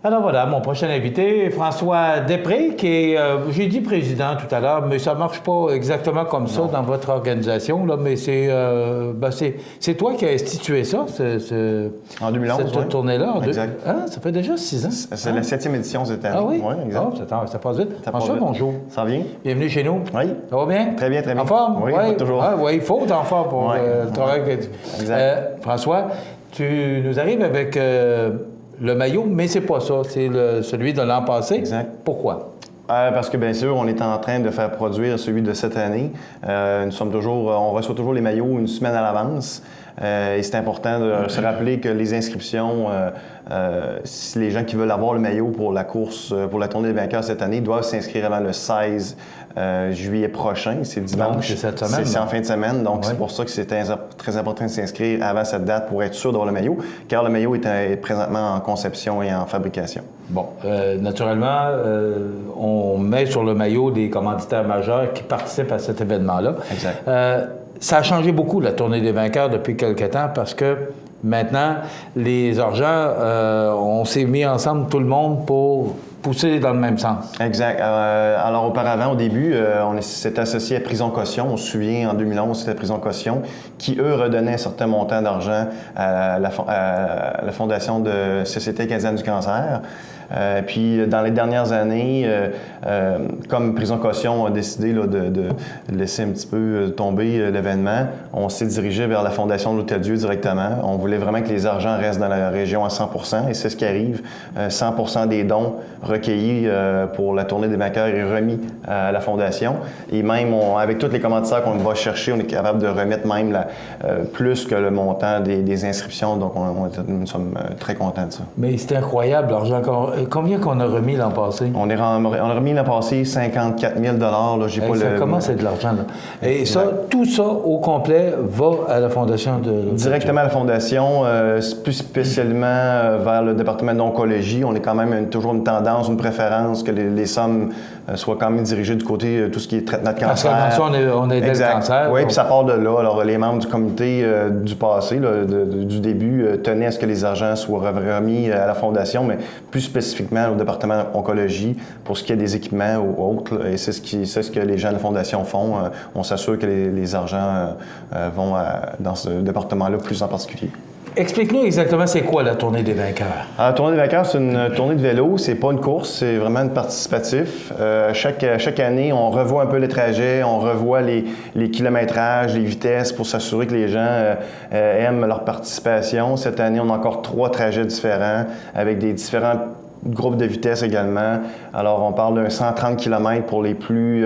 Alors voilà, mon prochain invité, François Després, qui est, j'ai dit président tout à l'heure, mais ça ne marche pas exactement comme ça dans votre organisation, là, mais c'est toi qui as institué ça, en 2011, cette tournée-là. Exact. Ça fait déjà 6 ans. C'est la 7e édition cette année. Ah oui? Oui, exact. Oh, ça passe vite. François, bonjour. Ça va bien? Bienvenue chez nous. Oui. Ça va bien? Très bien, très bien. En forme? Oui, toujours. Oui, il faut être en forme pour le travail. Exact. François, tu nous arrives avec... le maillot, mais c'est pas ça. C'est celui de l'an passé. Exact. Pourquoi? Parce que, bien sûr, on est en train de faire produire celui de cette année. On reçoit toujours les maillots une semaine à l'avance. Et c'est important de se rappeler que les inscriptions, si les gens qui veulent avoir le maillot pour la course, pour la Tournée des vainqueurs cette année, doivent s'inscrire avant le 16 juillet prochain. C'est dimanche. Donc, c'est cette semaine. C'est en fin de semaine. Donc, c'est pour ça que c'est très important de s'inscrire avant cette date pour être sûr d'avoir le maillot, car le maillot est présentement en conception et en fabrication. Bon, naturellement, on met sur le maillot des commanditaires majeurs qui participent à cet événement-là. Exact. Ça a changé beaucoup, la Tournée des vainqueurs, depuis quelques temps, parce que maintenant, les argents, on s'est mis ensemble, tout le monde, pour pousser dans le même sens. Exact. Alors, auparavant, au début, on s'était associé à Prison Caution. On se souvient, en 2011, c'était Prison Caution, qui, eux, redonnaient un certain montant d'argent à la Fondation de Société canadienne du cancer. Puis, dans les dernières années, comme Prison Caution a décidé là, de laisser un petit peu tomber l'événement, on s'est dirigé vers la Fondation de l'Hôtel-Dieu directement. On voulait vraiment que les argents restent dans la région à 100%, et c'est ce qui arrive. 100% des dons recueillis pour la Tournée des vainqueurs est remis à la Fondation. Et même, avec tous les commanditaires qu'on va chercher, on est capable de remettre même plus que le montant des inscriptions. Donc, nous sommes très contents de ça. Mais c'est incroyable, l'argent combien qu'on a remis l'an passé? On a remis l'an passé 54 000 $. J'ai pas ça commence à être de l'argent, là. Et ça, tout ça, au complet, va à la Fondation de... Directement à la Fondation, plus spécialement vers le département d'oncologie. On est quand même toujours une tendance, une préférence que les sommes soient quand même dirigées du côté tout ce qui est traitement de cancer. Parce que dans ça, on aidait le cancer. Oui, puis ça part de là. Alors, les membres du comité du passé, là, du début, tenaient à ce que les argents soient remis à la Fondation, mais plus spécifiquement au département oncologie pour ce qui est des équipements ou autres. Là, et c'est ce que les gens de la Fondation font. On s'assure que les argents vont dans ce département-là plus en particulier. Explique-nous exactement c'est quoi la Tournée des vainqueurs. La Tournée des vainqueurs, c'est une tournée de vélo. C'est pas une course, c'est vraiment une participatif. Chaque année, on revoit un peu les trajets, on revoit les kilométrages, les vitesses pour s'assurer que les gens aiment leur participation. Cette année, on a encore 3 trajets différents avec des différents groupes de vitesse également. Alors, on parle d'un 130 km pour les plus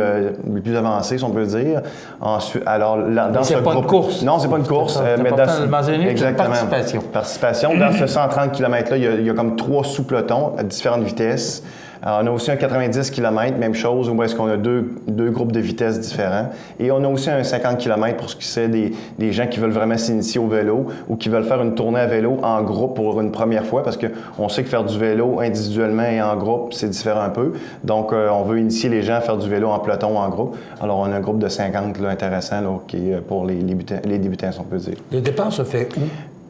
avancés, si on peut dire. Ensuite, alors, dans ce groupe... pas une course. Non, c'est pas une course. Mais exactement. Participation. Participation. Dans ce 130 km-là, il y a comme 3 sous-pelotons à différentes vitesses. Alors, on a aussi un 90 km, même chose, où est-ce qu'on a deux groupes de vitesse différents. Et on a aussi un 50 km pour ce qui est des gens qui veulent vraiment s'initier au vélo ou qui veulent faire une tournée à vélo en groupe pour une première fois, parce qu'on sait que faire du vélo individuellement et en groupe, c'est différent un peu. Donc, on veut initier les gens à faire du vélo en peloton ou en groupe. Alors, on a un groupe de 50 là, intéressant là, qui est pour les débutants, si on peut dire. Le départ se fait où?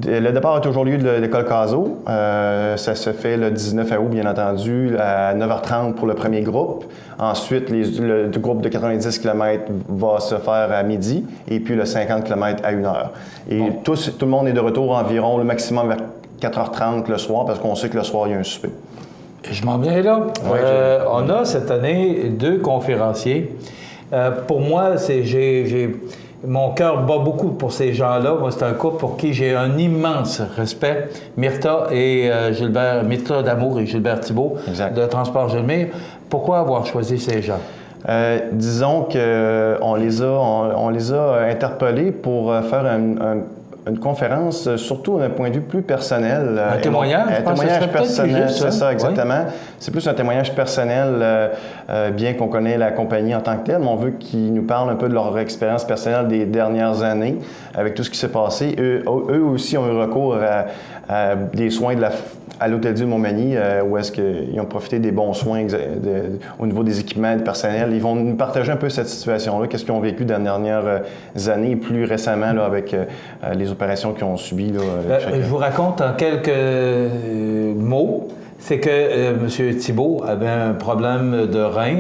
Le départ a toujours lieu de l'école Cazot. Ça se fait le 19 août, bien entendu, à 9h30 pour le premier groupe. Ensuite, le groupe de 90 km va se faire à midi et puis le 50 km à 1h. Et tout le monde est de retour environ le maximum vers 4h30 le soir parce qu'on sait que le soir, il y a un souper. Je m'en viens là. On a cette année 2 conférenciers. Pour moi, mon cœur bat beaucoup pour ces gens-là. Moi, c'est un couple pour qui j'ai un immense respect. Myrta et Myrta D'Amour et Gilbert Thibault de Transport Gilmire. Pourquoi avoir choisi ces gens? Disons qu'on les a interpellés pour faire une conférence, surtout d'un point de vue plus personnel. Un témoignage? Un témoignage personnel, c'est ça, exactement. Oui. C'est plus un témoignage personnel, bien qu'on connaît la compagnie en tant que telle, mais on veut qu'ils nous parlent un peu de leur expérience personnelle des dernières années, avec tout ce qui s'est passé. Eux aussi ont eu recours à des soins à l'Hôtel-Dieu de Montmagny, où est-ce qu'ils ont profité des bons soins au niveau des équipements du personnel. Ils vont nous partager un peu cette situation-là, qu'est-ce qu'ils ont vécu dans les dernières années et plus récemment là, avec les opérations qu'ils ont subies. Je vous raconte en quelques mots. C'est que M. Thibault avait un problème de rein.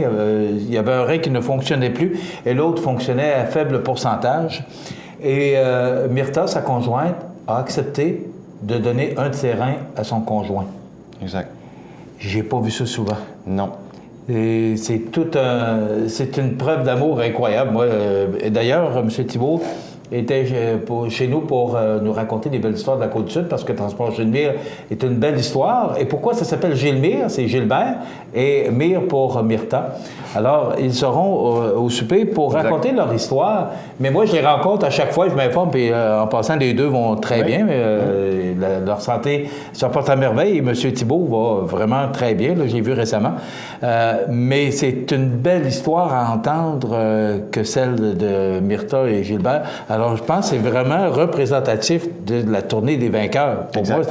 Il y avait un rein qui ne fonctionnait plus et l'autre fonctionnait à faible pourcentage. Et Myrta, sa conjointe, a accepté de donner un de ses reins à son conjoint. Exact. J'ai pas vu ça souvent. Non. Et c'est une preuve d'amour incroyable. Moi, d'ailleurs, M. Thibault était chez nous pour nous raconter des belles histoires de la Côte-Sud, parce que Transport Gilmire est une belle histoire. Et pourquoi ça s'appelle Gilmire? C'est Gilbert et Mire pour Myrta. Alors, ils seront au souper pour raconter leur histoire. Mais moi, je les rencontre à chaque fois, je m'informe, puis en passant, les deux vont très bien. Leur santé se porte à merveille. Et M. Thibault va vraiment très bien, là, je l'ai vu récemment. Mais c'est une belle histoire à entendre que celle de Myrta et Gilbert. Alors, je pense que c'est vraiment représentatif de la tournée des vainqueurs. Pour moi,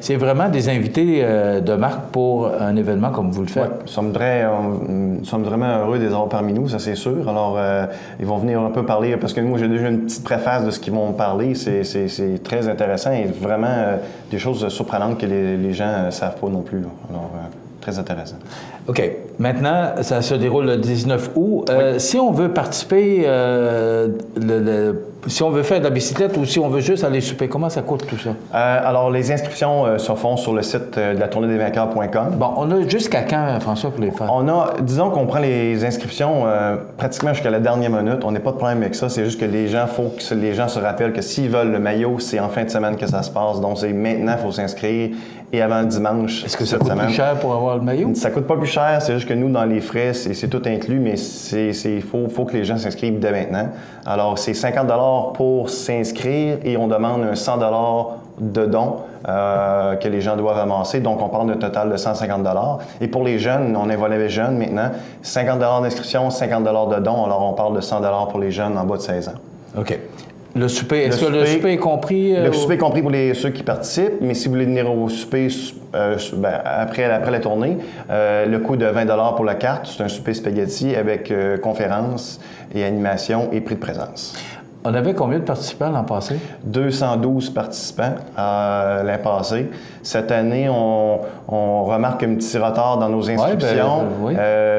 c'est vraiment des invités de marque pour un événement comme vous le faites. Nous sommes vraiment heureux de les avoir parmi nous, ça c'est sûr. Alors, ils vont venir un peu parler, parce que moi, j'ai déjà une petite préface de ce qu'ils vont parler. C'est très intéressant et vraiment des choses surprenantes que les gens ne savent pas non plus. Là. Alors, très intéressant. OK. Maintenant, ça se déroule le 19 août. Si on veut participer, si on veut faire de la bicyclette ou si on veut juste aller souper, comment ça coûte tout ça? Alors, les inscriptions se font sur le site de la tournéedesvainqueurs.com. Bon, on a jusqu'à quand, François, pour les faire? Disons qu'on prend les inscriptions pratiquement jusqu'à la dernière minute. On n'a pas de problème avec ça. C'est juste que faut que les gens se rappellent que s'ils veulent le maillot, c'est en fin de semaine que ça se passe. Donc, c'est maintenant, il faut s'inscrire. Et avant le dimanche. Est-ce que ça coûte plus cher pour avoir le maillot? Ça coûte pas plus cher, c'est juste que nous, dans les frais, c'est tout inclus, mais il faut que les gens s'inscrivent dès maintenant. Alors, c'est 50 $ pour s'inscrire et on demande un 100 $ de dons que les gens doivent amasser. Donc, on parle d'un total de 150 $. Et pour les jeunes, on involve les jeunes maintenant, 50 $ d'inscription, 50 $ de dons. Alors, on parle de 100 $ pour les jeunes en bas de 16 ans. OK. Le souper, est-ce que le souper est compris? Le souper est compris pour ceux qui participent, mais si vous voulez venir au souper après la tournée, le coût de 20 $ pour la carte, c'est un souper spaghetti avec conférence et animation et prix de présence. On avait combien de participants l'an passé? 212 participants l'an passé. Cette année, on remarque un petit retard dans nos inscriptions.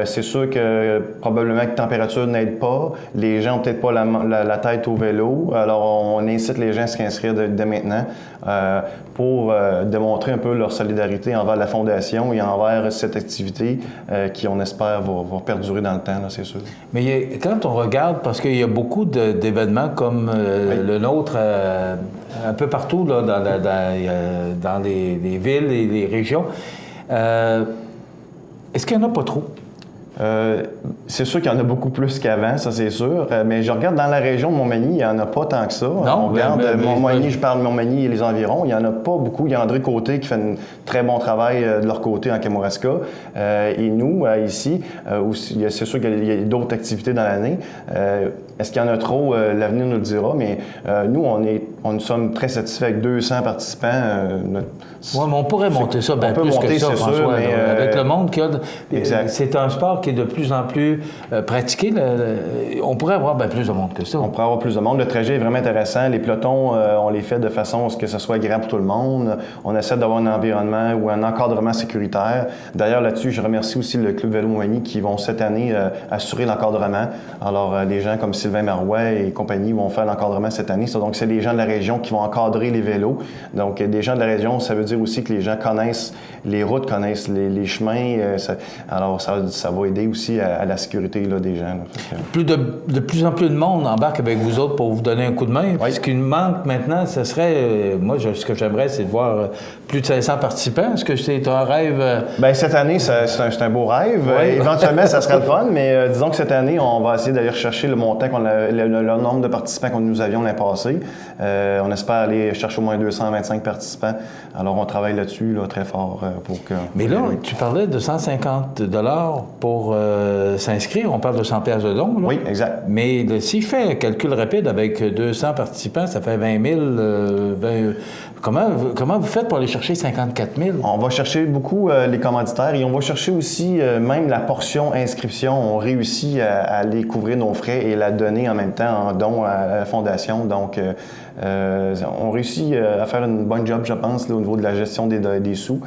C'est sûr que probablement que la température n'aide pas. Les gens n'ont peut-être pas la tête au vélo. Alors, on incite les gens à s'inscrire dès maintenant pour démontrer un peu leur solidarité envers la Fondation et envers cette activité qui, on espère, va perdurer dans le temps, c'est sûr. Mais quand on regarde, parce qu'il y a beaucoup d'événements comme le nôtre un peu partout là, dans les villes et les régions, est-ce qu'il n'y en a pas trop? C'est sûr qu'il y en a beaucoup plus qu'avant, ça c'est sûr. Mais je regarde dans la région de Montmagny, il n'y en a pas tant que ça. Non, on regarde Montmagny, je parle de Montmagny et les environs, il n'y en a pas beaucoup. Il y a André Côté qui fait un très bon travail de leur côté en Kamouraska. Et nous, ici, c'est sûr qu'il y a d'autres activités dans l'année. Est-ce qu'il y en a trop? L'avenir nous le dira, mais nous sommes très satisfaits avec 200 participants. Oui, mais on pourrait monter ça bien plus que ça, François, mais avec le monde qu'il y a. C'est un sport qui est de plus en plus pratiqué. On pourrait avoir bien plus de monde que ça. On pourrait avoir plus de monde. Le trajet est vraiment intéressant. Les pelotons, on les fait de façon à ce que ce soit agréable pour tout le monde. On essaie d'avoir un environnement ou un encadrement sécuritaire. D'ailleurs, là-dessus, je remercie aussi le Club Vélo Montmagny qui vont cette année assurer l'encadrement. Alors, des gens comme Sylvain Marouet et compagnie vont faire l'encadrement cette année. Donc, c'est des gens de la région qui vont encadrer les vélos. Donc, des gens de la région, ça veut dire aussi que les gens connaissent les routes, connaissent les chemins. Alors, ça va aider aussi à la sécurité là, des gens. Là. De plus en plus de monde embarque avec vous autres pour vous donner un coup de main. Oui. Ce qui nous manque maintenant, ce serait... ce que j'aimerais, c'est de voir plus de 500 participants. Est-ce que c'est un rêve? Bien, cette année, c'est un beau rêve. Oui. Éventuellement, ça sera le fun, mais disons que cette année, on va essayer d'aller rechercher le montant, le nombre de participants que nous avions l'année passée. On espère aller chercher au moins 225 participants. Alors, on travaille là-dessus là, très fort pour que... Mais là, tu parlais de 150 $ pour s'inscrire. On parle de 100 $ de don. Là. Oui, exact. Mais si je fais un calcul rapide avec 200 participants, ça fait 20 000. Comment vous faites pour aller chercher 54 000? On va chercher beaucoup les commanditaires et on va chercher aussi même la portion inscription. On réussit à aller couvrir nos frais et la donner en même temps en don à la Fondation. Donc, on réussit à faire une bonne job, je pense, là, au niveau de la gestion des sous.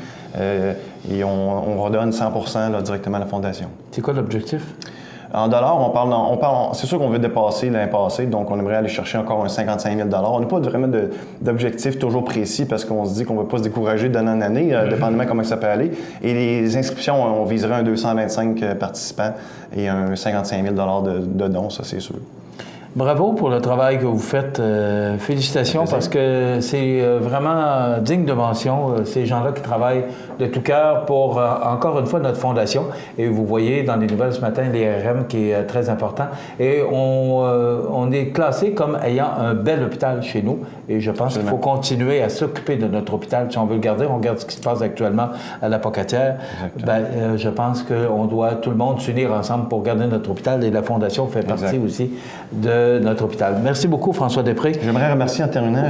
Et on redonne 100 % là, directement à la Fondation. C'est quoi l'objectif? En dollars, on parle c'est sûr qu'on veut dépasser l'année passée, donc on aimerait aller chercher encore un 55 000 $. On n'a pas vraiment d'objectif toujours précis parce qu'on se dit qu'on ne veut pas se décourager d'année en année, dépendamment comment ça peut aller. Et les inscriptions, on viserait un 225 participants et un 55 000 $ de dons, ça c'est sûr. Bravo pour le travail que vous faites. Félicitations parce que c'est vraiment digne de mention, ces gens-là qui travaillent de tout cœur pour, encore une fois, notre fondation. Et vous voyez dans les nouvelles ce matin, l'IRM qui est très important. Et on est classé comme ayant un bel hôpital chez nous. Et je pense qu'il faut continuer à s'occuper de notre hôpital. Si on veut le garder, on regarde ce qui se passe actuellement à la Pocatière. Je pense qu'on doit tout le monde s'unir ensemble pour garder notre hôpital. Et la fondation fait partie aussi de notre hôpital. Merci beaucoup, François Després. J'aimerais remercier en terminant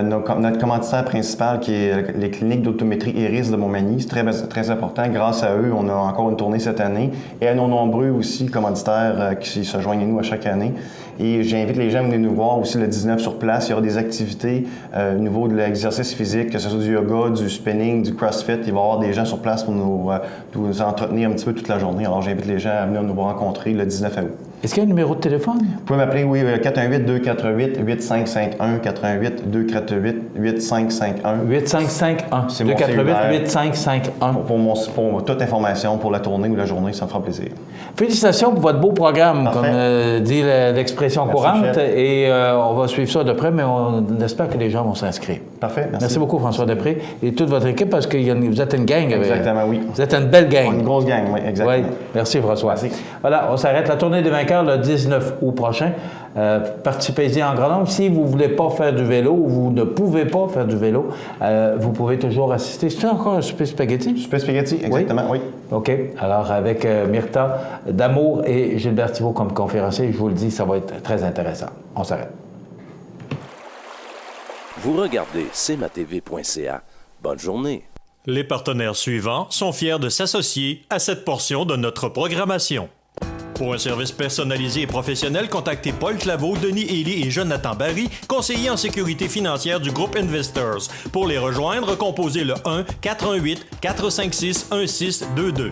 notre commanditaire principal qui est les cliniques d'optométrie Iris de Montmagny. C'est très, très important. Grâce à eux, on a encore une tournée cette année. Et à nos nombreux aussi commanditaires qui se joignent à nous à chaque année. Et j'invite les gens à venir nous voir aussi le 19 sur place. Il y aura des activités au niveau de l'exercice physique, que ce soit du yoga, du spinning, du crossfit. Il va y avoir des gens sur place pour nous entretenir un petit peu toute la journée. Alors j'invite les gens à venir nous rencontrer le 19 août. Est-ce qu'il y a un numéro de téléphone? Vous pouvez m'appeler, oui, 418-248-8551, 418-248-8551. 8551. C'est mon 248-8551. Pour toute information pour la tournée ou la journée, ça me fera plaisir. Félicitations pour votre beau programme, Parfait. comme dit l'expression courante. Chef. Et on va suivre ça de près, mais on espère que les gens vont s'inscrire. Parfait, merci. Merci beaucoup, François Després, et toute votre équipe, parce que vous êtes une gang. Exactement, oui. Vous êtes une belle gang. Une grosse gang, oui, exactement. Oui. Merci, François. Merci. Voilà, on s'arrête. La tournée des vainqueurs le 19 août prochain. Participez-y en grand nombre. Si vous ne voulez pas faire du vélo ou vous ne pouvez pas faire du vélo, vous pouvez toujours assister. C'est encore un souper spaghetti? Souper spaghetti, exactement, oui. OK. Alors, avec Myrta D'Amour et Gilbert Thibault comme conférencier, je vous le dis, ça va être très intéressant. On s'arrête. Vous regardez cmatv.ca. Bonne journée. Les partenaires suivants sont fiers de s'associer à cette portion de notre programmation. Pour un service personnalisé et professionnel, contactez Paul Claveau, Denis Ely et Jonathan Barry, conseillers en sécurité financière du groupe Investors. Pour les rejoindre, composez le 1-418-456-1622.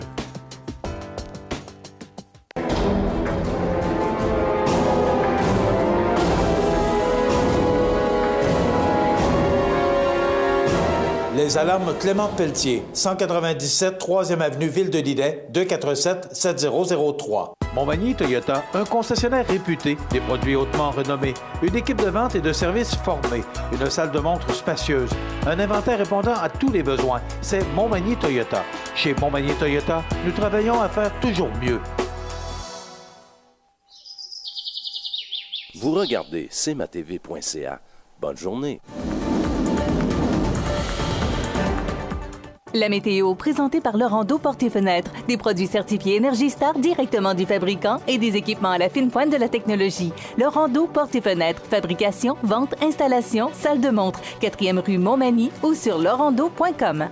Les alarmes Clément Pelletier, 197 3e avenue Ville de Lillet, 247-7003. Montmagny Toyota, un concessionnaire réputé, des produits hautement renommés, une équipe de vente et de services formée, une salle de montre spacieuse, un inventaire répondant à tous les besoins. C'est Montmagny Toyota. Chez Montmagny Toyota, nous travaillons à faire toujours mieux. Vous regardez cmatv.ca. Bonne journée. La météo, présentée par Laurando Portes et Fenêtres. Des produits certifiés Énergie Star directement du fabricant et des équipements à la fine pointe de la technologie. Laurando Portes et Fenêtres. Fabrication, vente, installation, salle de montre. 4e rue Montmagny ou sur laurando.com.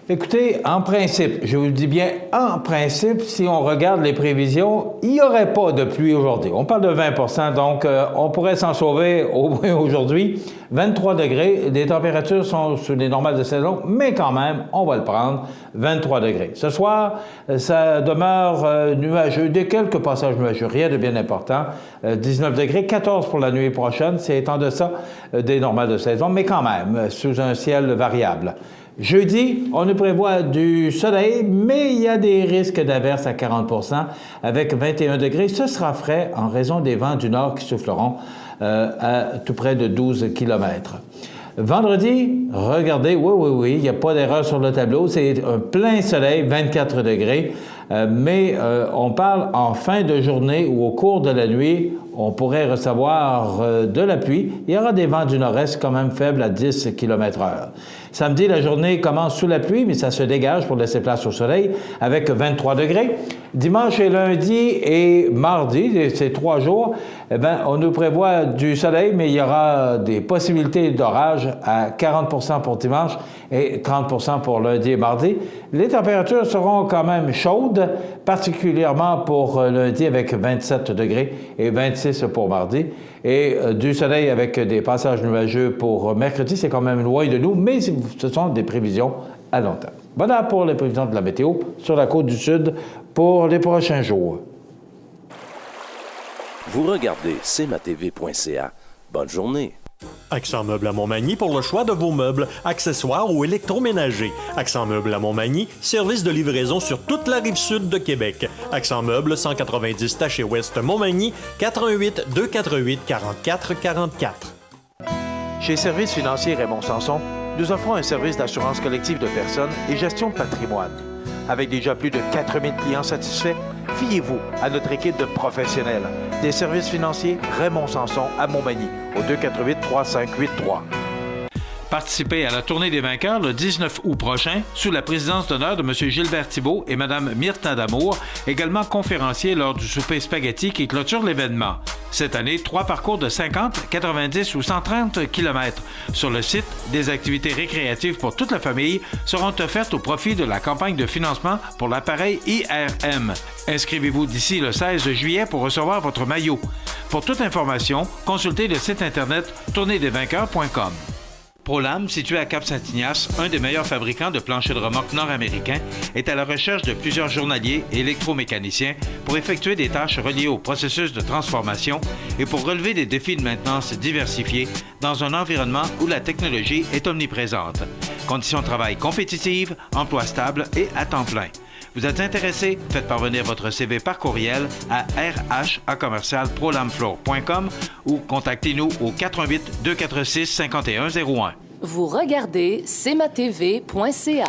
Écoutez, en principe, je vous le dis bien, en principe, si on regarde les prévisions, il n'y aurait pas de pluie aujourd'hui. On parle de 20 %, donc on pourrait s'en sauver au moins aujourd'hui. 23 degrés, les températures sont sous les normales de saison, mais quand même, on va le prendre, 23 degrés. Ce soir, ça demeure nuageux, des quelques passages nuageux, rien de bien important. 19 degrés, 14 pour la nuit prochaine, c'est en deçà des normales de saison, mais quand même, sous un ciel variable. Jeudi, on nous prévoit du soleil, mais il y a des risques d'averses à 40 % avec 21 degrés. Ce sera frais en raison des vents du nord qui souffleront à tout près de 12 km. Vendredi, regardez, oui, il n'y a pas d'erreur sur le tableau. C'est un plein soleil, 24 degrés. Mais on parle en fin de journée ou au cours de la nuit, on pourrait recevoir de la pluie. Il y aura des vents du nord-est quand même faibles à 10 km/h. Samedi, la journée commence sous la pluie, mais ça se dégage pour laisser place au soleil avec 23 degrés. Dimanche et lundi et mardi, ces 3 jours, eh bien, on nous prévoit du soleil, mais il y aura des possibilités d'orage à 40 % pour dimanche et 30 % pour lundi et mardi. Les températures seront quand même chaudes, particulièrement pour lundi avec 27 degrés et 26 pour mardi. Et du soleil avec des passages nuageux pour mercredi, c'est quand même loin de nous, mais ce sont des prévisions à long terme. Voilà pour les prévisions de la météo sur la côte du Sud pour les prochains jours. Vous regardez cmatv.ca. Bonne journée. Accent Meubles à Montmagny pour le choix de vos meubles, accessoires ou électroménagers. Accent Meubles à Montmagny, service de livraison sur toute la rive sud de Québec. Accent Meubles, 190 Taché Ouest Montmagny, 88 248 44 44. Chez Services financiers Raymond Sanson, nous offrons un service d'assurance collective de personnes et gestion de patrimoine. Avec déjà plus de 4000 clients satisfaits, fiez-vous à notre équipe de professionnels. Des services financiers Raymond Sanson à Montmagny, au 248-3583. Participez à la Tournée des vainqueurs le 19 août prochain sous la présidence d'honneur de M. Gilbert Thibault et Mme Myrtha Damour, également conférenciers lors du souper spaghetti qui clôture l'événement. Cette année, 3 parcours de 50, 90 ou 130 km. Sur le site, des activités récréatives pour toute la famille seront offertes au profit de la campagne de financement pour l'appareil IRM. Inscrivez-vous d'ici le 16 juillet pour recevoir votre maillot. Pour toute information, consultez le site internet tournéedesvainqueurs.com. ProLam, situé à Cap-Saint-Ignace, un des meilleurs fabricants de planchers de remorque nord-américains, est à la recherche de plusieurs journaliers et électromécaniciens pour effectuer des tâches reliées au processus de transformation et pour relever des défis de maintenance diversifiés dans un environnement où la technologie est omniprésente. Conditions de travail compétitives, emploi stable et à temps plein. Vous êtes intéressé? Faites parvenir votre CV par courriel à rh@prolamfloor.com ou contactez-nous au 418 246 5101. Vous regardez cmatv.ca.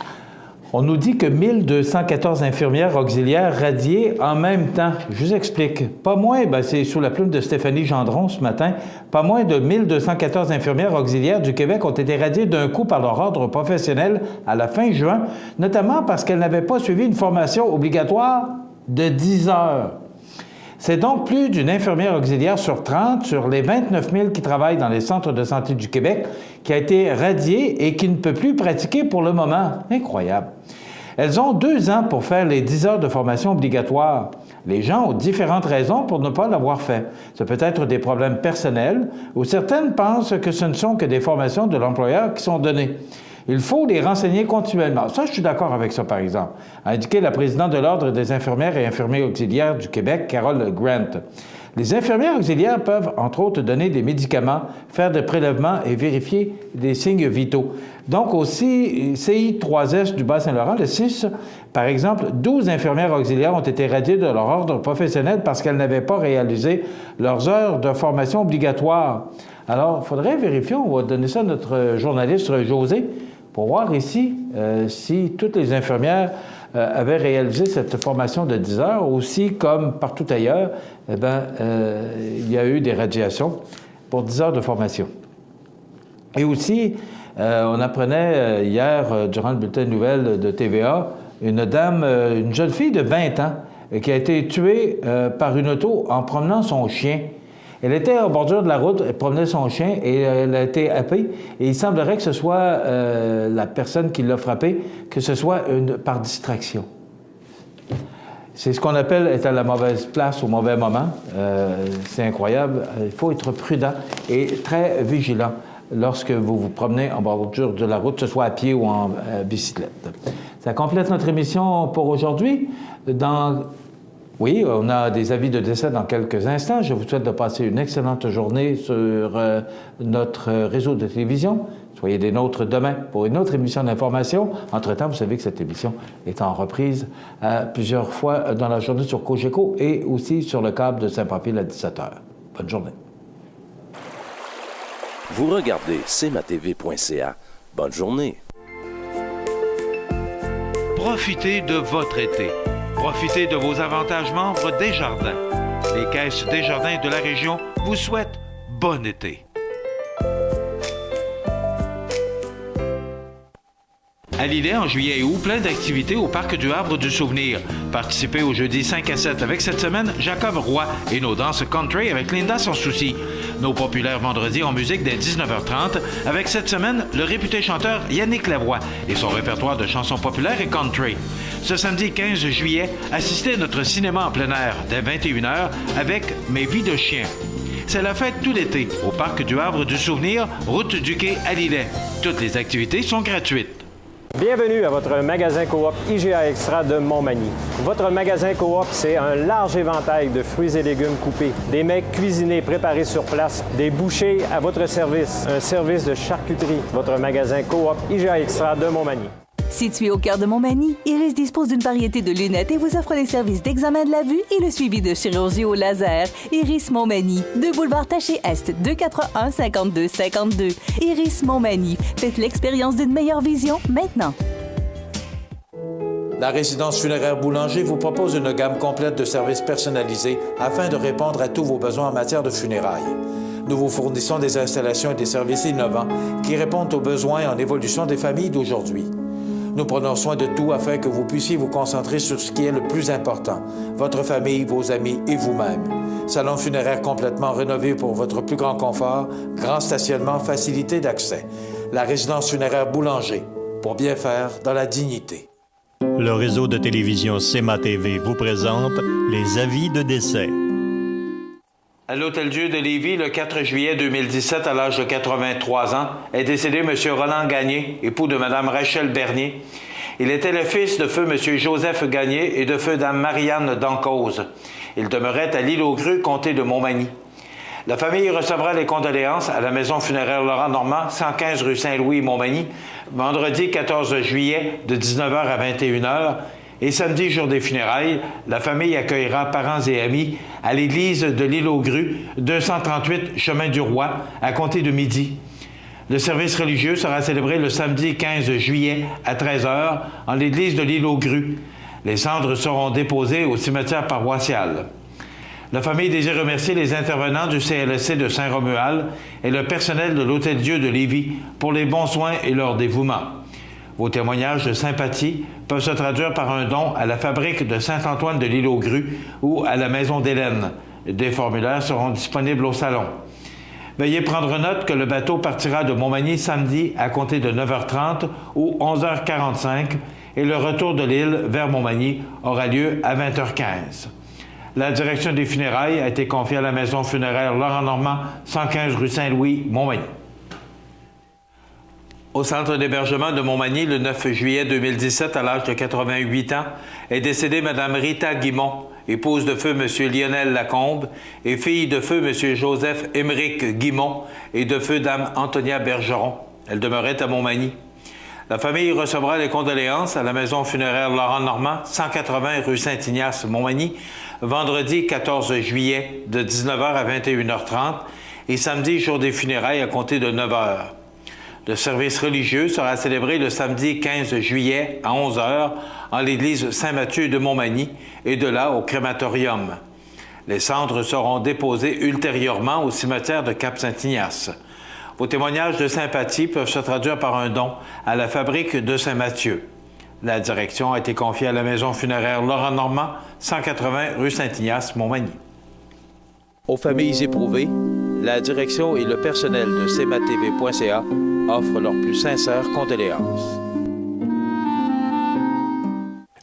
On nous dit que 1214 infirmières auxiliaires radiées en même temps. Je vous explique. Pas moins, c'est sous la plume de Stéphanie Gendron ce matin, pas moins de 1214 infirmières auxiliaires du Québec ont été radiées d'un coup par leur ordre professionnel à la fin juin, notamment parce qu'elles n'avaient pas suivi une formation obligatoire de 10 heures. C'est donc plus d'une infirmière auxiliaire sur 30 sur les 29 000 qui travaillent dans les centres de santé du Québec qui a été radiée et qui ne peut plus pratiquer pour le moment. Incroyable. Elles ont 2 ans pour faire les 10 heures de formation obligatoire. Les gens ont différentes raisons pour ne pas l'avoir fait. Ça peut être des problèmes personnels ou certaines pensent que ce ne sont que des formations de l'employeur qui sont données. Il faut les renseigner continuellement. Ça, je suis d'accord avec ça, par exemple, a indiqué la présidente de l'Ordre des infirmières et infirmiers auxiliaires du Québec, Carole Grant. Les infirmières auxiliaires peuvent, entre autres, donner des médicaments, faire des prélèvements et vérifier des signes vitaux. Donc, au CI3S du Bas-Saint-Laurent, le 6, par exemple, 12 infirmières auxiliaires ont été radiées de leur ordre professionnel parce qu'elles n'avaient pas réalisé leurs heures de formation obligatoires. Alors, il faudrait vérifier, on va donner ça à notre journaliste José, pour voir ici si toutes les infirmières avaient réalisé cette formation de 10 heures. Aussi, comme partout ailleurs, il y a eu des radiations pour 10 heures de formation. Et aussi, on apprenait hier, durant le bulletin de nouvelles de TVA, une dame, une jeune fille de 20 ans, qui a été tuée par une auto en promenant son chien. Elle était en bordure de la route, elle promenait son chien et elle a été happée. Et il semblerait que ce soit la personne qui l'a frappée, que ce soit par distraction. C'est ce qu'on appelle être à la mauvaise place au mauvais moment. C'est incroyable. Il faut être prudent et très vigilant lorsque vous vous promenez en bordure de la route, que ce soit à pied ou en bicyclette. Ça complète notre émission pour aujourd'hui. Oui, on a des avis de décès dans quelques instants. Je vous souhaite de passer une excellente journée sur notre réseau de télévision. Soyez des nôtres demain pour une autre émission d'information. Entre-temps, vous savez que cette émission est en reprise plusieurs fois dans la journée sur Cogeco et aussi sur le câble de Saint-Pamphile à 17h. Bonne journée. Vous regardez cmatv.ca. Bonne journée. Profitez de votre été. Profitez de vos avantages membres Desjardins. Les caisses Desjardins de la région vous souhaitent bon été. À Lillet, en juillet et août, plein d'activités au Parc du Havre du Souvenir. Participez au jeudi 5 à 7 avec cette semaine Jacob Roy et nos danses country avec Linda Sans Souci. Nos populaires vendredis en musique dès 19h30 avec cette semaine le réputé chanteur Yannick Lavoie et son répertoire de chansons populaires et country. Ce samedi 15 juillet, assistez à notre cinéma en plein air dès 21h avec Mes vies de chien. C'est la fête tout l'été au Parc du Havre du Souvenir, route du Quai à Lillet. Toutes les activités sont gratuites. Bienvenue à votre magasin Coop IGA Extra de Montmagny. Votre magasin Coop, c'est un large éventail de fruits et légumes coupés, des mets cuisinés préparés sur place, des bouchées à votre service, un service de charcuterie. Votre magasin Coop IGA Extra de Montmagny. Situé au cœur de Montmagny, Iris dispose d'une variété de lunettes et vous offre les services d'examen de la vue et le suivi de chirurgie au laser. Iris Montmagny, 2 boulevard Taché-Est, 241-5252. Iris Montmagny, faites l'expérience d'une meilleure vision maintenant. La résidence funéraire Boulanger vous propose une gamme complète de services personnalisés afin de répondre à tous vos besoins en matière de funérailles. Nous vous fournissons des installations et des services innovants qui répondent aux besoins en évolution des familles d'aujourd'hui. Nous prenons soin de tout afin que vous puissiez vous concentrer sur ce qui est le plus important, votre famille, vos amis et vous-même. Salon funéraire complètement rénové pour votre plus grand confort, grand stationnement, facilité d'accès. La résidence funéraire Boulanger, pour bien faire dans la dignité. Le réseau de télévision CMA-TV vous présente les avis de décès. À l'Hôtel-Dieu de Lévis, le 4 juillet 2017, à l'âge de 83 ans, est décédé M. Roland Gagné, époux de Mme Rachel Bernier. Il était le fils de feu M. Joseph Gagné et de feu Dame Marianne Dancause. Il demeurait à l'île aux Grues, comté de Montmagny. La famille recevra les condoléances à la maison funéraire Laurent Normand, 115 rue Saint-Louis, Montmagny, vendredi 14 juillet de 19h à 21h. Et samedi, jour des funérailles, la famille accueillera parents et amis à l'église de l'île aux Grues, 238 chemin du Roi, à compter de midi. Le service religieux sera célébré le samedi 15 juillet à 13h en l'église de l'île aux Grues. Les cendres seront déposées au cimetière paroissial. La famille désire remercier les intervenants du CLSC de Saint-Romuald et le personnel de l'Hôtel-Dieu de Lévis pour les bons soins et leur dévouement. Vos témoignages de sympathie peuvent se traduire par un don à la fabrique de Saint-Antoine de l'île aux Grues ou à la Maison d'Hélène. Des formulaires seront disponibles au salon. Veuillez prendre note que le bateau partira de Montmagny samedi à compter de 9h30 ou 11h45 et le retour de l'île vers Montmagny aura lieu à 20h15. La direction des funérailles a été confiée à la maison funéraire Laurent Normand, 115 rue Saint-Louis, Montmagny. Au centre d'hébergement de Montmagny, le 9 juillet 2017, à l'âge de 88 ans, est décédée Mme Rita Guimont, épouse de feu M. Lionel Lacombe et fille de feu M. Joseph Émeric Guimont et de feu Dame Antonia Bergeron. Elle demeurait à Montmagny. La famille recevra les condoléances à la maison funéraire Laurent Normand, 180 rue Saint-Ignace, Montmagny, vendredi 14 juillet de 19h à 21h30 et samedi, jour des funérailles, à compter de 9h. Le service religieux sera célébré le samedi 15 juillet à 11h en l'église Saint-Mathieu de Montmagny et de là au crématorium. Les cendres seront déposées ultérieurement au cimetière de Cap-Saint-Ignace. Vos témoignages de sympathie peuvent se traduire par un don à la fabrique de Saint-Mathieu. La direction a été confiée à la maison funéraire Laurent Normand, 180 rue Saint-Ignace, Montmagny. Aux familles éprouvées, la direction et le personnel de cmatv.ca offrent leurs plus sincères condoléances.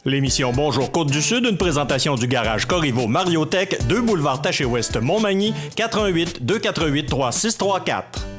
L'émission Bonjour Côte-du-Sud, une présentation du garage Corriveau Mariotech, 2 boulevard Taché-Ouest Montmagny, 418 248 3634.